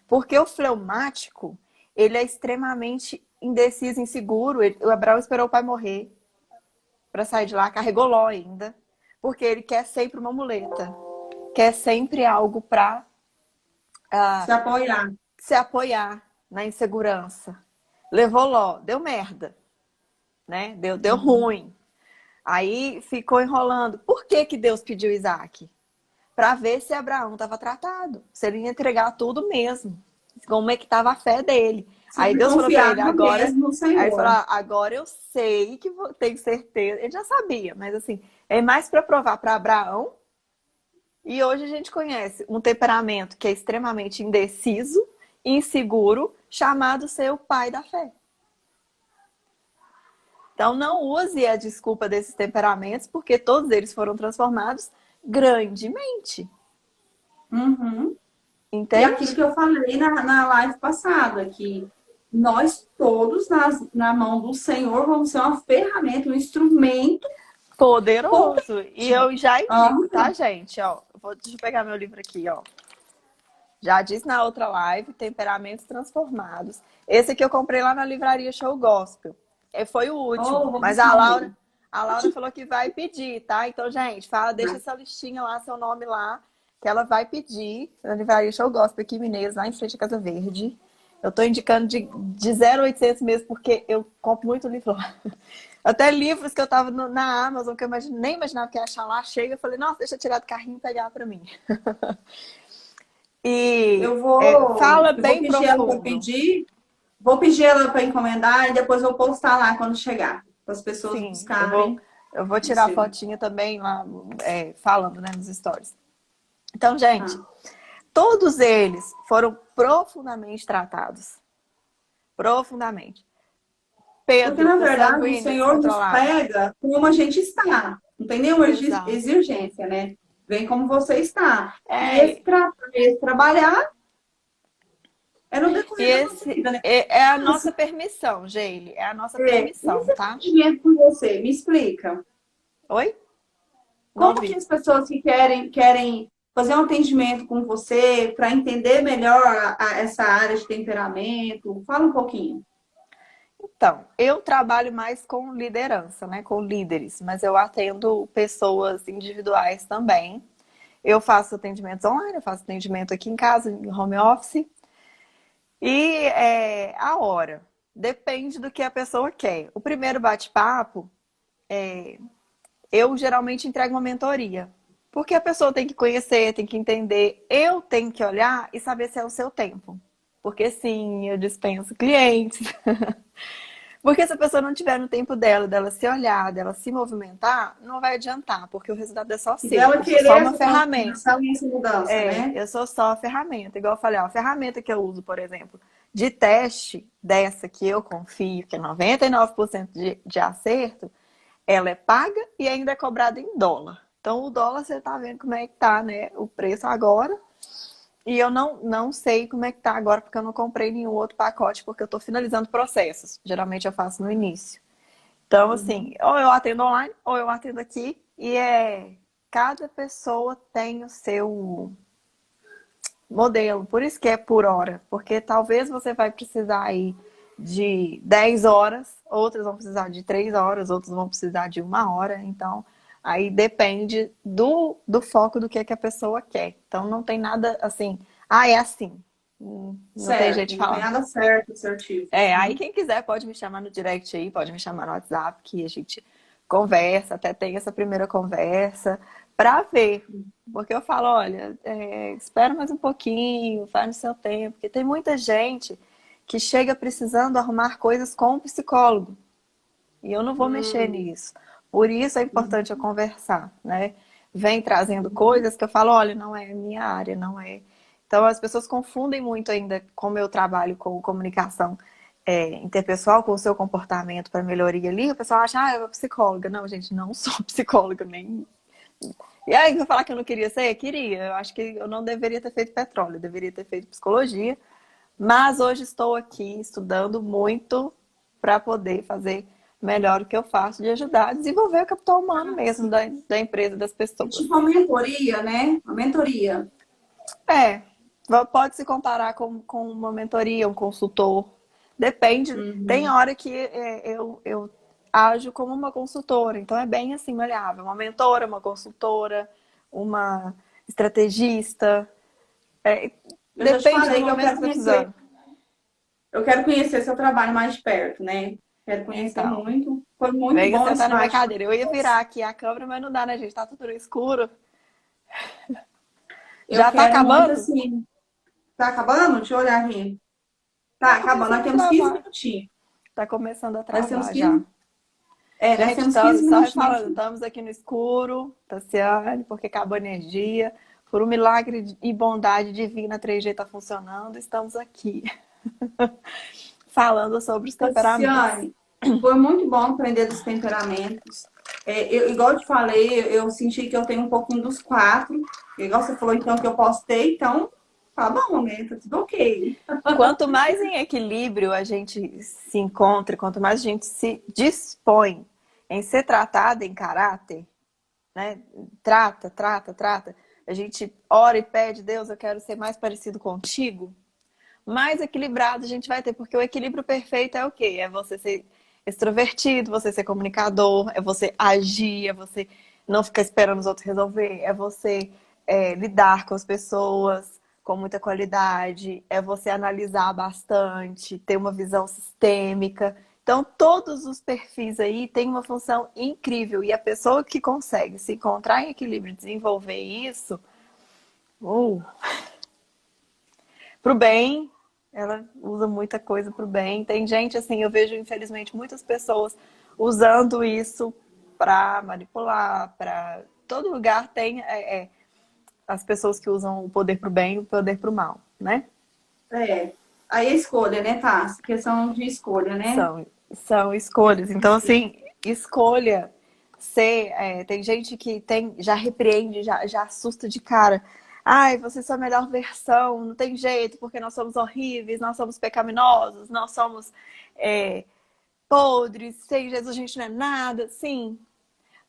Porque o fleumático, ele é extremamente indeciso, inseguro. O Abraão esperou o pai morrer para sair de lá, carregou Ló ainda, porque ele quer sempre uma muleta, quer sempre algo para Se apoiar. se apoiar na insegurança. Levou Ló, deu merda, né? Deu Uhum. ruim. Aí ficou enrolando. Por que Deus pediu Isaac? Para ver se Abraão estava tratado, se ele ia entregar tudo mesmo, como é que estava a fé dele. Aí Se Deus falou pra ele, confiava agora. mesmo no Aí ele falou, Senhor. agora eu sei que tenho certeza. Ele já sabia, mas assim, é mais para provar para Abraão. E hoje a gente conhece um temperamento que é extremamente indeciso, inseguro, chamado ser o pai da fé. Então não use a desculpa desses temperamentos, porque todos eles foram transformados grandemente. Uhum. E aquilo Entende? que eu falei na live passada, que nós todos, na mão do Senhor, vamos ser uma ferramenta, um instrumento Poderoso. E potente. eu já indico, tá, Aham. gente? Ó, deixa eu pegar meu livro aqui, ó. Já disse na outra live, Temperamentos Transformados. Esse aqui eu comprei lá na livraria Show Gospel. Foi o último. Oh, vou Mas buscar um dele. A Laura falou que vai pedir, tá? Então, gente, deixa essa listinha lá, seu nome lá, que ela vai pedir na livraria Show Gospel aqui em Minas, lá em frente à Casa Verde. Eu tô indicando de 0,800 mesmo, porque eu compro muito livro lá. Até livros que eu tava na Amazon, que eu nem imaginava que ia achar lá, chega, eu falei, nossa, deixa eu tirar do carrinho e pegar pra mim. E fala Eu vou bem pedir ela para profundo. pedir, vou pedir ela para encomendar e depois eu vou postar lá quando chegar, para as pessoas Sim, buscarem. eu vou No tirar a seu. fotinha também lá, falando, né, nos stories. Então, Tá. gente, todos eles foram profundamente tratados. Profundamente. Porque, Pedro, na o verdade, o sanguíneo Senhor nos descontrolado. pega como a gente está. Não tem nenhuma Exato. exigência, né? Vem como você está. E É, esse trabalhar é no e decorrer da nossa esse vida, né? é a Mas, nossa permissão, Geile. É a nossa e permissão, esse tá? atendimento com você, me explica. Oi? Não Como que vi. as pessoas que querem fazer um atendimento com você para entender melhor essa área de temperamento? Fala um pouquinho. Então, eu trabalho mais com liderança, né? Com líderes, mas eu atendo pessoas individuais também. Eu faço atendimentos online, eu faço atendimento aqui em casa, em home office. E a hora. Depende do que a pessoa quer. O primeiro bate-papo, eu geralmente entrego uma mentoria. Porque a pessoa tem que conhecer, tem que entender. Eu tenho que olhar e saber se é o seu tempo. Porque sim, eu dispenso clientes. Porque se a pessoa não tiver no tempo dela se olhar, dela se movimentar, não vai adiantar, porque o resultado é só E seu. dela Eu sou querer só uma essa ferramenta. transformação e essa mudança, né? Eu sou só a ferramenta. Igual eu falei, ó, a ferramenta que eu uso, por exemplo, de teste dessa que eu confio, que é 99% de acerto, ela é paga e ainda é cobrada em dólar. Então, o dólar, você tá vendo como é que tá, né? O preço agora. E eu não sei como é que tá agora, porque eu não comprei nenhum outro pacote, porque eu tô finalizando processos. Geralmente eu faço no início. Então, assim, Uhum. ou eu atendo online, ou eu atendo aqui. E cada pessoa tem o seu modelo. Por isso que é por hora. Porque talvez você vai precisar aí de 10 horas, outras vão precisar de 3 horas, outros vão precisar de 1 hora. Então, aí depende do foco do que a pessoa quer. Então, não tem nada assim, é assim. Não tem jeito Certo, de não tem falar. nada certo, assertivo. Aí Uhum. quem quiser pode me chamar no direct aí, pode me chamar no WhatsApp, que a gente conversa, até tem essa primeira conversa, pra ver. Porque eu falo, olha, espera mais um pouquinho, faz no seu tempo, porque tem muita gente que chega precisando arrumar coisas com o psicólogo. E eu não vou mexer Hum, nisso. Por isso é importante eu uhum, conversar, né? Vem trazendo uhum. coisas que eu falo, olha, não é minha área, não é. Então as pessoas confundem muito ainda como eu trabalho com comunicação interpessoal, com o seu comportamento para melhoria ali. O pessoal acha, eu sou psicóloga. Não, gente, não sou psicóloga, nem. E aí, eu falar que eu não queria ser? Queria. Eu acho que eu não deveria ter feito petróleo, eu deveria ter feito psicologia. Mas hoje estou aqui estudando muito para poder fazer melhor o que eu faço, de ajudar a desenvolver o capital humano Ah, mesmo sim. da empresa, das É pessoas. tipo uma mentoria, né? Uma mentoria. É, pode se comparar com uma mentoria, um consultor. Depende. Tem Uhum. hora que eu ajo como uma consultora, então é bem assim, maleável. Uma mentora, uma consultora, uma estrategista. É, Eu já te depende do falei que momento que você está precisando. eu quero conhecer seu trabalho mais de perto, né? Quero conhecer Então. muito. Foi muito Venha bom sentar esse na minha bate-papo cadeira. Eu com ia você. virar aqui a câmera, mas não dá, né, gente? Tá tudo no escuro. Eu Já tá quero muito acabando? assim. Tá acabando? Deixa eu olhar aqui. Tá, acabou. Nós começando a temos 15 travar. minutinhos. Tá começando a Nós temos travar já. 15, nós Gente, temos 15 só minutinhos. falando, estamos aqui no escuro, Tassiane, porque acabou a energia. Por um milagre e bondade divina, a 3G está funcionando, estamos aqui. Falando sobre os temperamentos. Luciane, foi muito bom aprender dos temperamentos. Igual eu te falei, eu senti que eu tenho um pouquinho dos quatro. Igual você falou, então, que eu posso ter, então, tá bom, né? Tá tudo ok. Quanto mais em equilíbrio a gente se encontra, quanto mais a gente se dispõe em ser tratada em caráter, né? Trata. A gente ora e pede, Deus, eu quero ser mais parecido contigo. Mais equilibrado a gente vai ter, porque o equilíbrio perfeito é o quê? É você ser extrovertido, você ser comunicador, é você agir, é você não ficar esperando os outros resolver, é você lidar com as pessoas com muita qualidade, é você analisar bastante, ter uma visão sistêmica. Então, todos os perfis aí têm uma função incrível. E a pessoa que consegue se encontrar em equilíbrio e desenvolver isso, pro bem, ela usa muita coisa pro bem. Tem gente, assim, eu vejo, infelizmente, muitas pessoas usando isso para manipular, para todo lugar tem as pessoas que usam o poder pro bem e o poder pro mal, né? Aí a escolha, né, Tassi? Questão de escolha, né? São escolhas. Então, assim, escolha ser. Tem gente que já repreende, já assusta de cara. Ai, você é sua melhor versão, não tem jeito, porque nós somos horríveis, nós somos pecaminosos, nós somos podres, sem Jesus a gente não é nada. Sim,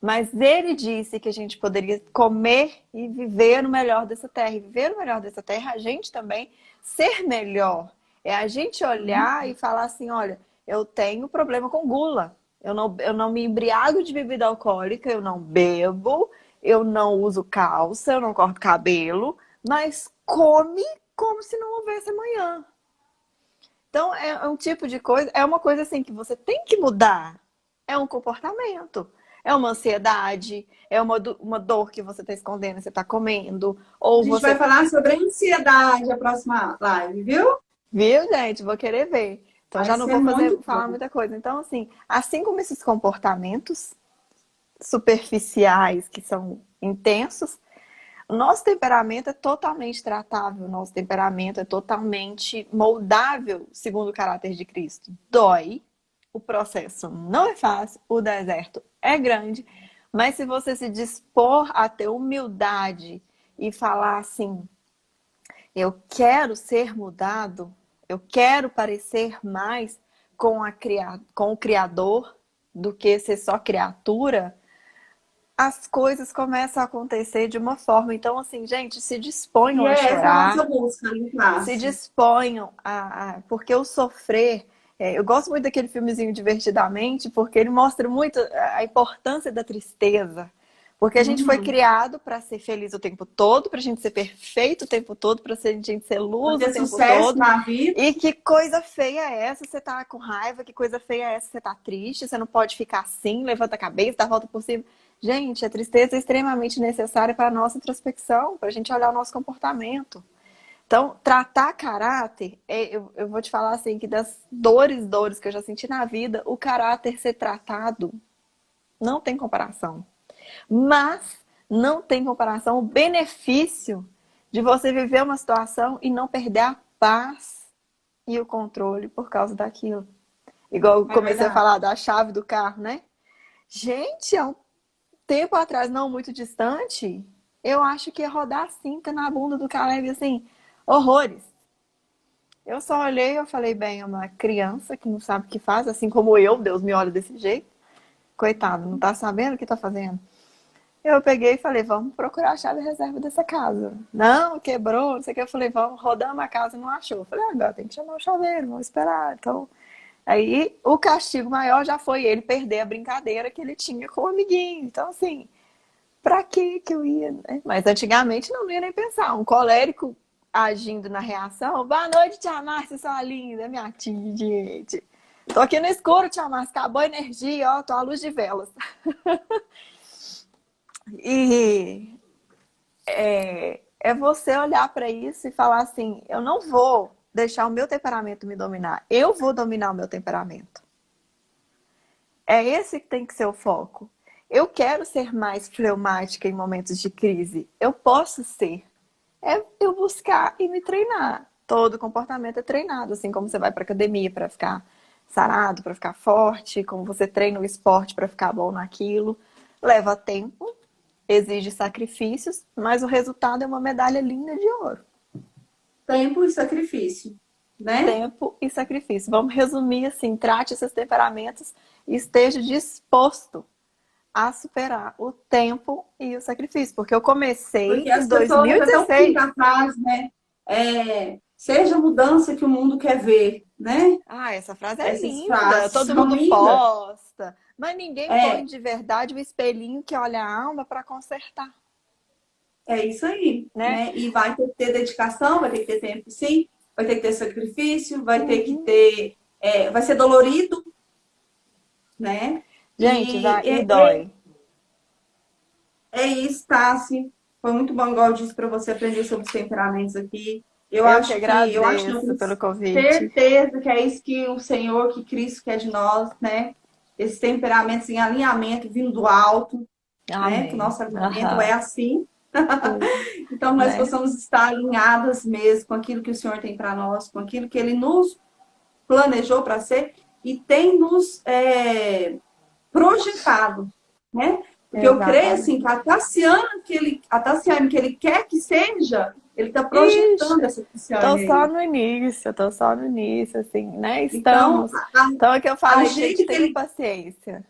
mas ele disse que a gente poderia comer e viver o melhor dessa terra. E viver o melhor dessa terra, a gente também ser melhor. É a gente olhar e falar assim, olha, eu tenho problema com gula. Eu não me embriago de bebida alcoólica, eu não bebo, eu não uso calça, eu não corto cabelo, mas come como se não houvesse amanhã. Então, é um tipo de coisa, é uma coisa assim que você tem que mudar. É um comportamento. É uma ansiedade, é uma dor que você está escondendo, você está comendo. A Ou gente você. vai falar sobre a ansiedade a próxima live, viu? Viu, gente? Vou querer ver. Então Vai já não ser vou muito falar bom. muita coisa. Então, assim como esses comportamentos superficiais que são intensos, o nosso temperamento é totalmente tratável, o nosso temperamento é totalmente moldável, segundo o caráter de Cristo. Dói, o processo não é fácil, o deserto é grande, mas se você se dispor a ter humildade e falar assim, eu quero ser mudado, eu quero parecer mais com o Criador do que ser só criatura, as coisas começam a acontecer de uma forma. Então, assim, gente, se E disponham a essa é a nossa chorar, busca, né, se Tassi? disponham porque o sofrer. Eu gosto muito daquele filmezinho Divertidamente, porque ele mostra muito a importância da tristeza. Porque a gente foi Uhum. criado para ser feliz o tempo todo, para a gente ser perfeito o tempo todo, para a gente ser Pra luz o ter tempo sucesso todo. na vida. E que coisa feia é essa? Você tá com raiva? Que coisa feia é essa? Você tá triste? Você não pode ficar assim, levanta a cabeça, dá a volta por cima. Gente, a tristeza é extremamente necessária para a nossa introspecção, para a gente olhar o nosso comportamento. Então, tratar caráter, eu vou te falar assim, que das dores que eu já senti na vida, o caráter ser tratado não tem comparação. Mas não tem comparação o benefício de você viver uma situação e não perder a paz e o controle por causa daquilo. Igual eu É comecei a verdade. falar da chave do carro, né? Gente, há um tempo atrás, não muito distante, eu acho que ia rodar a cinta na bunda do Caleb, assim, horrores. Eu só olhei e eu falei, bem, é uma criança que não sabe o que faz, assim como eu, Deus me olha desse jeito. Coitado, não tá sabendo o que tá fazendo. Eu peguei e falei, vamos procurar a chave reserva dessa casa. Não, quebrou, não sei o que. Eu falei, vamos, rodamos a casa e não achou. Eu falei, agora tem que chamar o chaveiro, vamos esperar. Então, aí o castigo maior já foi ele perder a brincadeira que ele tinha com o amiguinho. Então, assim, pra que eu ia, né? Mas antigamente não ia nem pensar. Um colérico agindo na reação. Boa noite, Tia Márcia, sua linda, minha tia, gente. Tô aqui no escuro, Tia Márcia, acabou a energia, ó, tô à luz de velas. E é você olhar para isso e falar assim, eu não vou deixar o meu temperamento me dominar. Eu vou dominar o meu temperamento. É esse que tem que ser o foco. Eu quero ser mais fleumática em momentos de crise. Eu posso ser. É eu buscar e me treinar. Todo comportamento é treinado, assim como você vai para academia para ficar sarado, para ficar forte, como você treina o esporte para ficar bom naquilo. Leva tempo, exige sacrifícios, mas o resultado é uma medalha linda de ouro. Tempo e sacrifício, né? Tempo e sacrifício. Vamos resumir assim, trate esses temperamentos e esteja disposto a superar o tempo e o sacrifício. Porque eu comecei Porque em as pessoas até um 2016. pouquinho atrás, né? Seja a mudança que o mundo quer ver, né? Ah, essa frase é Essas linda, frases todo são mundo lindas. posta, mas ninguém põe de verdade o espelhinho que olha a alma para consertar, É isso aí, né? né? E vai ter que ter dedicação, vai ter que ter tempo, sim, vai ter que ter sacrifício, vai ter que Uhum. ter, vai ser dolorido, né? Gente, vai E e é, dói. é isso, Tassi. Foi muito bom, igual eu disse, para você aprender sobre os temperamentos aqui. Eu que Eu acho, não, agradeço tenho pelo convite. certeza que é isso que o Senhor, que Cristo quer de nós, né? Esses temperamentos em alinhamento, vindo do alto, né? Que o Amém. nosso alinhamento é Aham. assim. Sim, Então, nós né? possamos estar alinhadas mesmo com aquilo que o Senhor tem para nós, com aquilo que Ele nos planejou para ser e tem nos projetado, né? Porque eu creio assim que Exatamente. a Tassiane que Ele quer que seja, Ele está projetando Ixi, essa Tassiane aí. tô só no início, assim, né? Então, Estamos. Então é que eu a falei, gente, gente que tenham Ele paciência.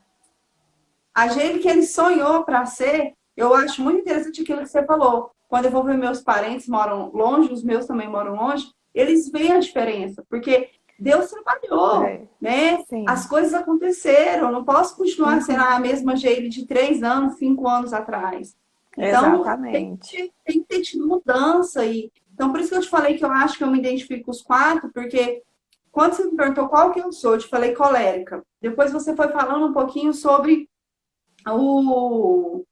a gente que Ele sonhou para ser, eu acho muito interessante aquilo que você falou. Quando eu vou ver meus parentes moram longe, os meus também moram longe, eles veem a diferença, porque Deus trabalhou, É, né? As sim. coisas aconteceram. Eu não posso continuar sendo Uhum. a mesma Geile de 3 anos, 5 anos atrás. Então, Exatamente. tem que ter tido mudança aí. Então, por isso que eu te falei que eu acho que eu me identifico com os quatro, porque quando você me perguntou qual que eu sou, eu te falei colérica. Depois você foi falando um pouquinho sobre o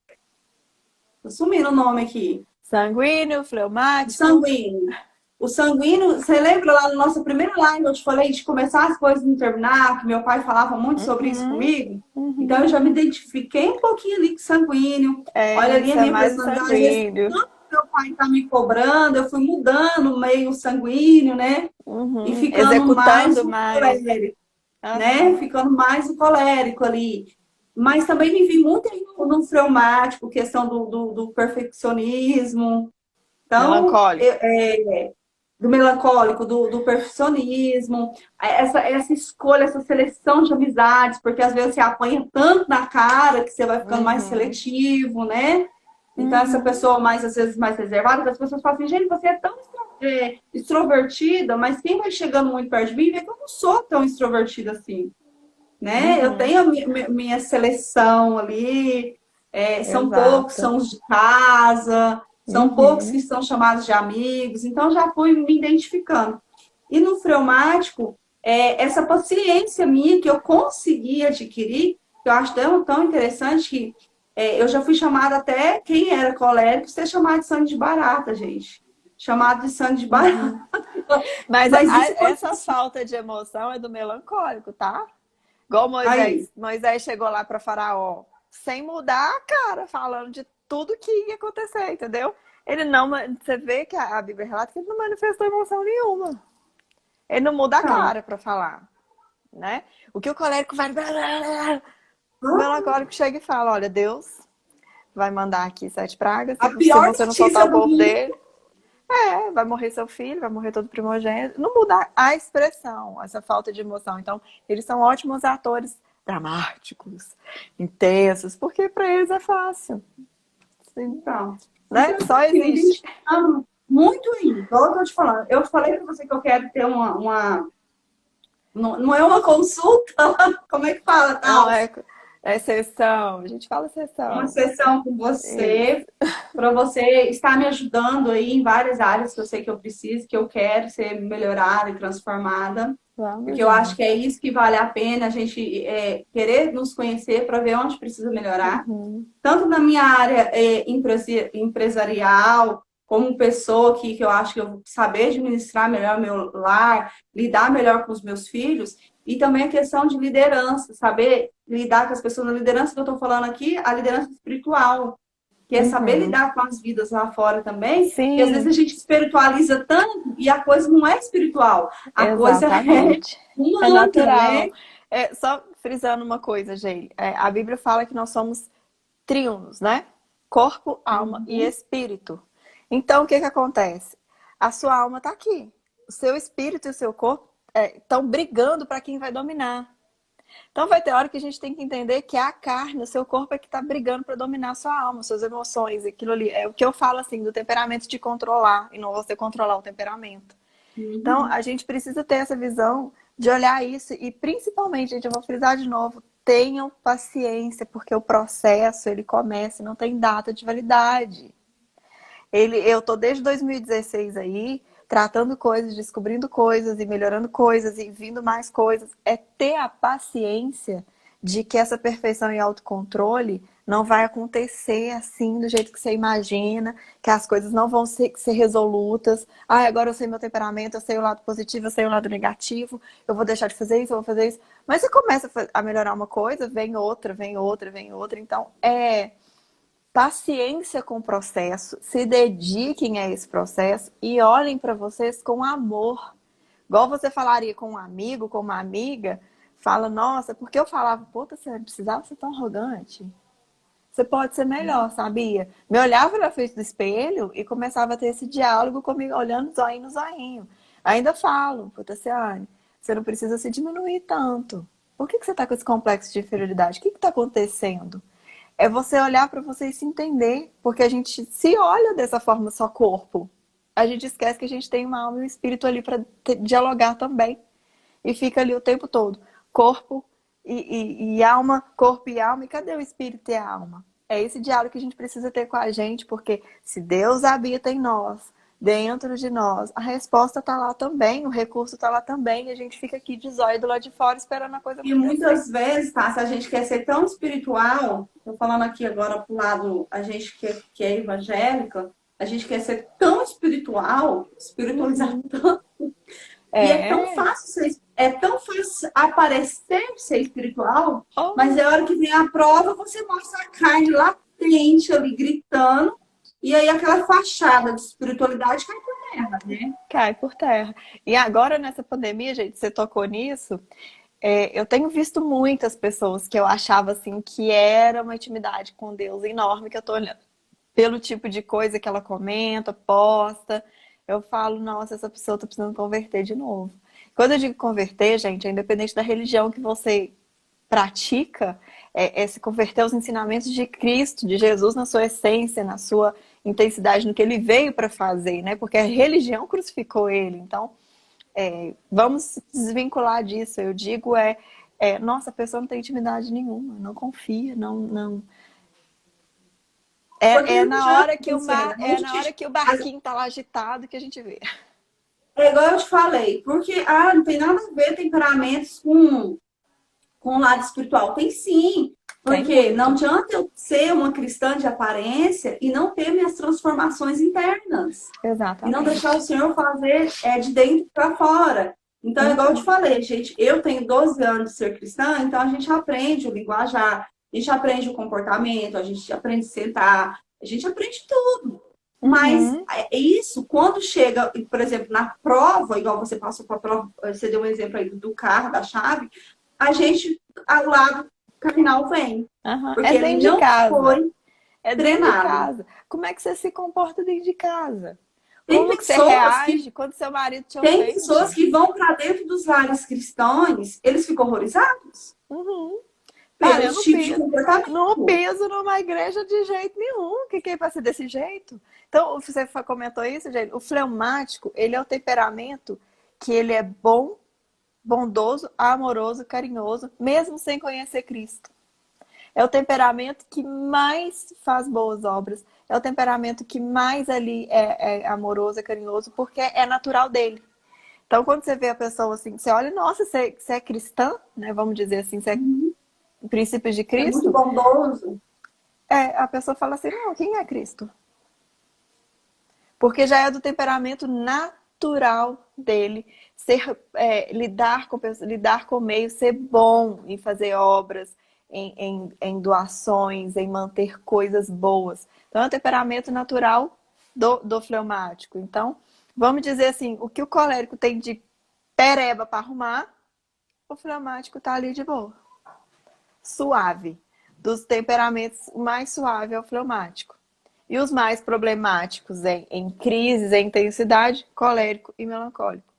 sumindo o nome aqui. Sanguíneo, O fleumático. sanguíneo. O sanguíneo, você lembra lá no nosso primeiro live, eu te falei de começar as coisas e não terminar, que meu pai falava muito sobre isso Uhum, comigo? Então eu uhum. já me identifiquei um pouquinho ali com sanguíneo. Olha É, ali a isso é minha mais o personalidade. Às vezes, sanguíneo. tanto que meu pai tá me cobrando, eu fui mudando meio sanguíneo, né? E Uhum. ficando mais Executando o mais. colérico, né? Aham. Ficando mais o colérico ali. Mas também me vi muito aí no fleumático, questão do perfeccionismo. Então, Melancólico. do melancólico, do perfeccionismo, essa escolha, essa seleção de amizades, porque às vezes você apanha tanto na cara que você vai ficando mais Uhum. seletivo, né? Então, essa Uhum. pessoa mais, às vezes, mais reservada, que as pessoas falam assim, gente, você é tão extrovertida, mas quem vai chegando muito perto de mim vê que eu não sou tão extrovertida assim, né? Eu Uhum. tenho a minha seleção ali, são poucos, Exato. são os de casa, são poucos que Uhum. são chamados de amigos, então já fui me identificando. E no freumático, essa paciência minha que eu consegui adquirir, que eu acho tão interessante que eu já fui chamada até, quem era colérico, ser chamado de sangue de barata, gente. Chamado de sangue de barata. Uhum. Mas Mas isso essa aconteceu. falta de emoção é do melancólico, tá? Igual Aí, Moisés chegou lá para Faraó sem mudar a cara, falando de tudo que ia acontecer, entendeu? Ele não, você vê que a Bíblia relata que ele não manifestou emoção nenhuma. Ele não muda a não. cara para falar, né? O que o colérico vai, o melancólico chega e fala, olha, Deus vai mandar aqui 7 pragas, A se pior você não soltar notícia o do povo mundo. dele, vai morrer seu filho, vai morrer todo primogênito. Não mudar a expressão, essa falta de emoção. Então, eles são ótimos atores dramáticos, intensos, porque para eles é fácil. Sim, Então, então né? eu tô Só aqui me existe. identificando muito aí, igual eu tô te falando. Eu falei para você que eu quero ter não, não é uma consulta, como é que fala, Não, tal? é sessão. A gente fala Uma sessão. sessão com Isso. você, para você estar me ajudando aí em várias áreas que eu sei que eu preciso, que eu quero ser melhorada e transformada. Vamos Porque eu acho que é junto. isso que vale a pena a gente querer nos conhecer para ver onde precisa melhorar. Uhum. Tanto na minha área empresarial, como pessoa que eu acho que eu vou saber administrar melhor meu lar, lidar melhor com os meus filhos, e também a questão de liderança, saber lidar com as pessoas. Na liderança que eu estou falando aqui, a liderança espiritual, que é saber Uhum. lidar com as vidas lá fora também, e às vezes Sim, a gente espiritualiza tanto e a coisa não é espiritual, a coisa é exatamente. É humana, natural. né? É, só frisando uma coisa, Geile. A Bíblia fala que nós somos tríunos, né? Corpo, alma e Uhum. espírito. Então, o que que acontece? A sua alma está aqui. O seu espírito e o seu corpo estão brigando para quem vai dominar. Então, vai ter hora que a gente tem que entender que é a carne, o seu corpo é que está brigando para dominar a sua alma, suas emoções, aquilo ali. É o que eu falo assim, do temperamento de controlar e não você controlar o temperamento. Então, Uhum. a gente precisa ter essa visão de olhar isso e, principalmente, gente, eu vou frisar de novo, tenham paciência, porque o processo, ele começa e não tem data de validade. Eu tô desde 2016 aí, tratando coisas, descobrindo coisas e melhorando coisas e vindo mais coisas. É ter a paciência de que essa perfeição e autocontrole não vai acontecer assim do jeito que você imagina, que as coisas não vão ser resolutas. Ah, agora eu sei meu temperamento, eu sei o lado positivo, eu sei o lado negativo, eu vou deixar de fazer isso, eu vou fazer isso. Mas você começa a melhorar uma coisa, vem outra, vem outra, vem outra. Então, paciência com o processo, se dediquem a esse processo e olhem para vocês com amor. Igual você falaria com um amigo, com uma amiga, fala, nossa, porque eu falava, puta, você não precisava ser tão arrogante. Você pode ser melhor, sabia? Me olhava na frente do espelho e começava a ter esse diálogo comigo, olhando zoinho no zoinho. Ainda falo, puta, você não precisa se diminuir tanto. Por que você tá com esse complexo de inferioridade? O que tá acontecendo? É você olhar para você e se entender, porque a gente se olha dessa forma só corpo. A gente esquece que a gente tem uma alma e um espírito ali para dialogar também. E fica ali o tempo todo. Corpo e alma, corpo e alma. E cadê o espírito e a alma? É esse diálogo que a gente precisa ter com a gente, porque se Deus habita em nós, dentro de nós, a resposta está lá também, o recurso está lá também, e a gente fica aqui de zóio do lado de fora esperando a coisa E acontecer. muitas vezes, tá, se a gente quer ser tão espiritual, tô falando aqui agora pro lado, a gente que é evangélica, a gente quer ser tão espiritual, espiritualizar Uhum. tanto, e É. é tão fácil aparecer ser espiritual, mas Oh, é a hora que vem a prova, você mostra a carne latente ali gritando, e aí aquela fachada de espiritualidade cai por terra, né? cai por terra. E agora, nessa pandemia, gente, você tocou nisso. Eu tenho visto muitas pessoas que eu achava assim que era uma intimidade com Deus enorme, que eu tô olhando pelo tipo de coisa que ela comenta, posta. Eu falo, nossa, essa pessoa tá precisando converter de novo. Quando eu digo converter, gente, é independente da religião que você pratica, é se converter aos ensinamentos de Cristo, de Jesus na sua essência, na sua intensidade, no que ele veio para fazer, né? Porque a religião crucificou ele. Então, vamos se desvincular disso. Eu digo nossa, a pessoa não tem intimidade nenhuma, não confia, não. Porque É não na adianta, hora que Luciana, é na hora que o barquinho tá lá agitado que a gente vê. é igual eu te falei, porque não tem nada a ver temperamentos com o lado espiritual. Tem sim, Tem porque não muito. adianta eu ser uma cristã de aparência e não ter minhas transformações internas. E não deixar o Exatamente. Senhor fazer de dentro para fora. Então, é igual eu te Uhum. falei, gente, eu tenho 12 anos de ser cristã, então a gente aprende o linguajar, a gente aprende o comportamento, a gente aprende a sentar, a gente aprende tudo. Mas Uhum. isso, quando chega, por exemplo, na prova, igual você passou para a prova, você deu um exemplo aí do carro, da chave, a gente, ao lado carnal vem. Uhum. É Porque ele dentro de não casa. foi É dentro de treinado. casa. Como é que você se comporta dentro de casa? Tem Como que você pessoas que reage quando seu marido te Tem pessoas ofende? que vão para dentro dos lares cristãos, eles ficam horrorizados Uhum. Cara, pelos tipos de não comportamento. piso numa igreja de jeito nenhum. Que é pra ser desse jeito? Então, você comentou isso, gente. O fleumático, ele é o temperamento que ele é bom, bondoso, amoroso, carinhoso, mesmo sem conhecer Cristo. É o temperamento que mais faz boas obras. É o temperamento que mais ali é amoroso, é carinhoso, porque é natural dele. Então, quando você vê a pessoa assim, você olha, nossa, você é cristã, né? Vamos dizer assim, você é princípios de É muito Cristo. bondoso. A pessoa fala assim, não, quem é Cristo? Porque já é do temperamento natural dele lidar com o meio, ser bom em fazer obras, em doações, em manter coisas boas. Então, é o temperamento natural do fleumático. Então, vamos dizer assim, o que o colérico tem de pereba para arrumar, o fleumático tá ali de boa. Suave. Dos temperamentos, o mais suave é o fleumático. E os mais problemáticos em crises, em intensidade, colérico e melancólico.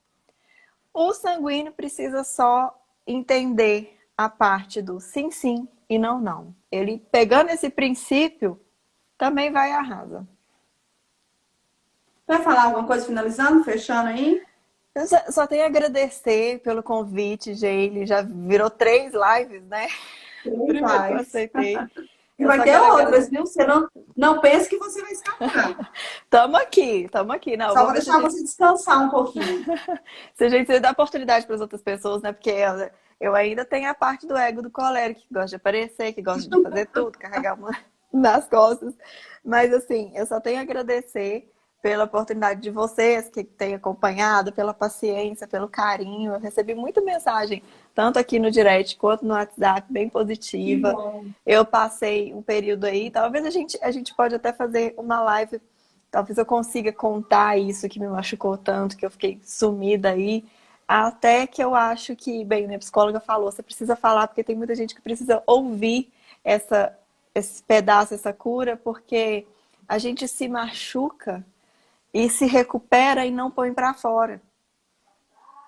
O sanguíneo precisa só entender a parte do sim, sim e não, não. Ele, pegando esse princípio, também vai e arrasa. Vai falar alguma coisa finalizando, fechando aí? Eu só tenho a agradecer pelo convite, Geile. Já virou 3 lives, né? Primeiro que eu aceitei. E vai ter outras, viu? Você não pense que você vai escapar. Tamo aqui. Não, só vou deixar você descansar um pouquinho. Se a gente dá oportunidade para as outras pessoas, né? Porque eu ainda tenho a parte do ego do colérico, que gosta de aparecer, que gosta de fazer tudo, carregar uma nas costas. Mas assim, eu só tenho a agradecer pela oportunidade de vocês que têm acompanhado, pela paciência, pelo carinho. Eu recebi muita mensagem, tanto aqui no direct quanto no WhatsApp, bem positiva. Eu passei um período aí, talvez a gente pode até fazer uma live, talvez eu consiga contar isso que me machucou tanto, que eu fiquei sumida aí. Até que eu acho que, bem, minha psicóloga falou, você precisa falar, porque tem muita gente que precisa ouvir esse pedaço, essa cura, porque a gente se machuca e se recupera e não põe pra fora.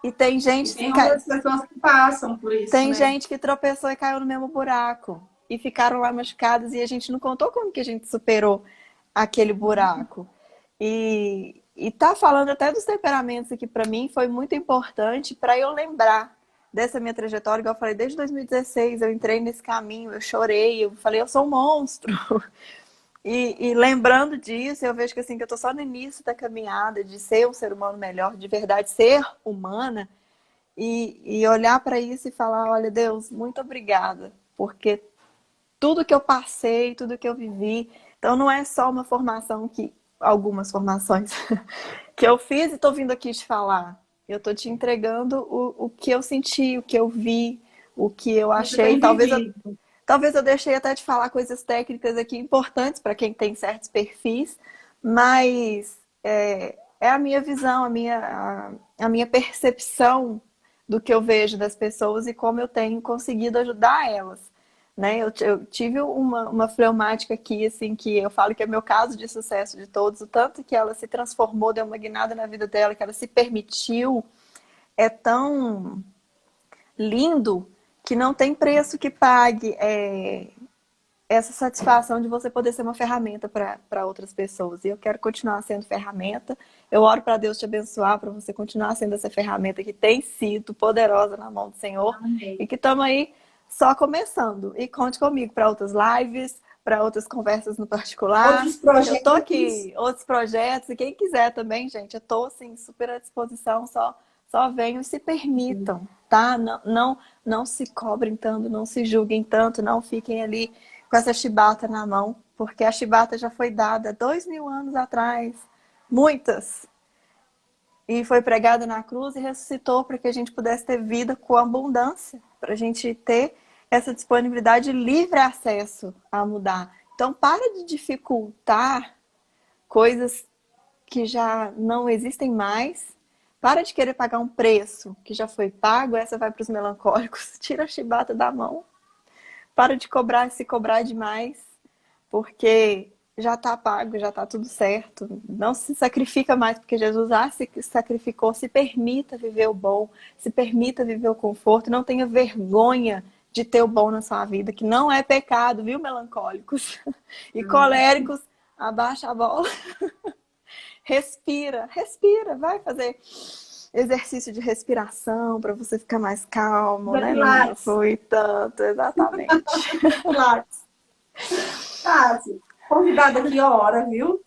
E tem gente tem outras pessoas que passam por isso, tem né? gente que tropeçou e caiu no mesmo buraco. E ficaram lá machucadas e a gente não contou como que a gente superou aquele buraco. E tá falando até dos temperamentos aqui pra mim foi muito importante para eu lembrar dessa minha trajetória. Igual eu falei, desde 2016 eu entrei nesse caminho, eu chorei, eu falei, eu sou um monstro. E lembrando disso, eu vejo que assim, que eu tô só no início da caminhada de ser um ser humano melhor, de verdade ser humana, e olhar para isso e falar, olha, Deus, muito obrigada, porque tudo que eu passei, tudo que eu vivi, então não é só uma formação algumas formações que eu fiz e tô vindo aqui te falar. Eu tô te entregando o que eu senti, o que eu vi, o que eu achei. Talvez eu deixei até de falar coisas técnicas aqui importantes para quem tem certos perfis, mas é a minha visão, a minha percepção do que eu vejo das pessoas e como eu tenho conseguido ajudar elas. Né? Eu tive uma fleumática aqui, assim, que eu falo que é meu caso de sucesso de todos, o tanto que ela se transformou, deu uma guinada na vida dela, que ela se permitiu, é tão lindo que não tem preço que pague essa satisfação de você poder ser uma ferramenta para outras pessoas. E eu quero continuar sendo ferramenta. Eu oro para Deus te abençoar, para você continuar sendo essa ferramenta que tem sido poderosa na mão do Senhor. Amém. E que estamos aí só começando. E conte comigo para outras lives, para outras conversas no particular. Outros projetos. Eu tô aqui, outros projetos. E quem quiser também, gente, eu tô assim, super à disposição. Só venham e se permitam, tá? Não se cobrem tanto, não se julguem tanto, não fiquem ali com essa chibata na mão, porque a chibata já foi dada 2000 anos atrás, muitas, e foi pregada na cruz e ressuscitou para que a gente pudesse ter vida com abundância, para a gente ter essa disponibilidade e livre acesso a mudar. Então, para de dificultar coisas que já não existem mais. Para de querer pagar um preço que já foi pago, essa vai para os melancólicos. Tira a chibata da mão. Para de se cobrar demais, porque já está pago, já está tudo certo. Não se sacrifica mais, porque Jesus se sacrificou. Se permita viver o bom, se permita viver o conforto. Não tenha vergonha de ter o bom na sua vida, que não é pecado, viu, melancólicos? E coléricos, abaixa a bola. Respira, vai fazer exercício de respiração para você ficar mais calmo, né? Não foi tanto, exatamente. Claro. Tati, convidada aqui a hora, viu?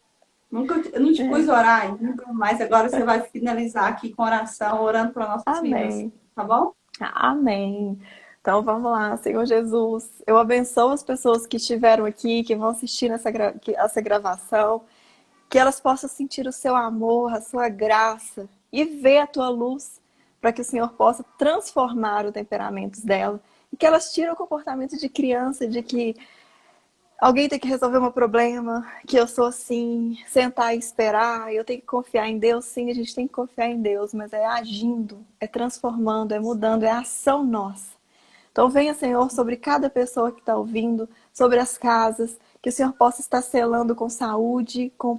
Eu não te pus orar ainda, mas agora você vai finalizar aqui com oração, orando para nossas vidas, tá bom? Amém. Então vamos lá, Senhor Jesus. Eu abençoo as pessoas que estiveram aqui, que vão assistir essa gravação. que elas possam sentir o seu amor, a sua graça e ver a tua luz, para que o Senhor possa transformar os temperamentos dela e que elas tirem o comportamento de criança, de que alguém tem que resolver meu problema, que eu sou assim, sentar e esperar, eu tenho que confiar em Deus. Sim, a gente tem que confiar em Deus, mas é agindo, é transformando, é mudando, é ação nossa. Então venha, Senhor, sobre cada pessoa que está ouvindo, sobre as casas, que o Senhor possa estar selando com saúde, com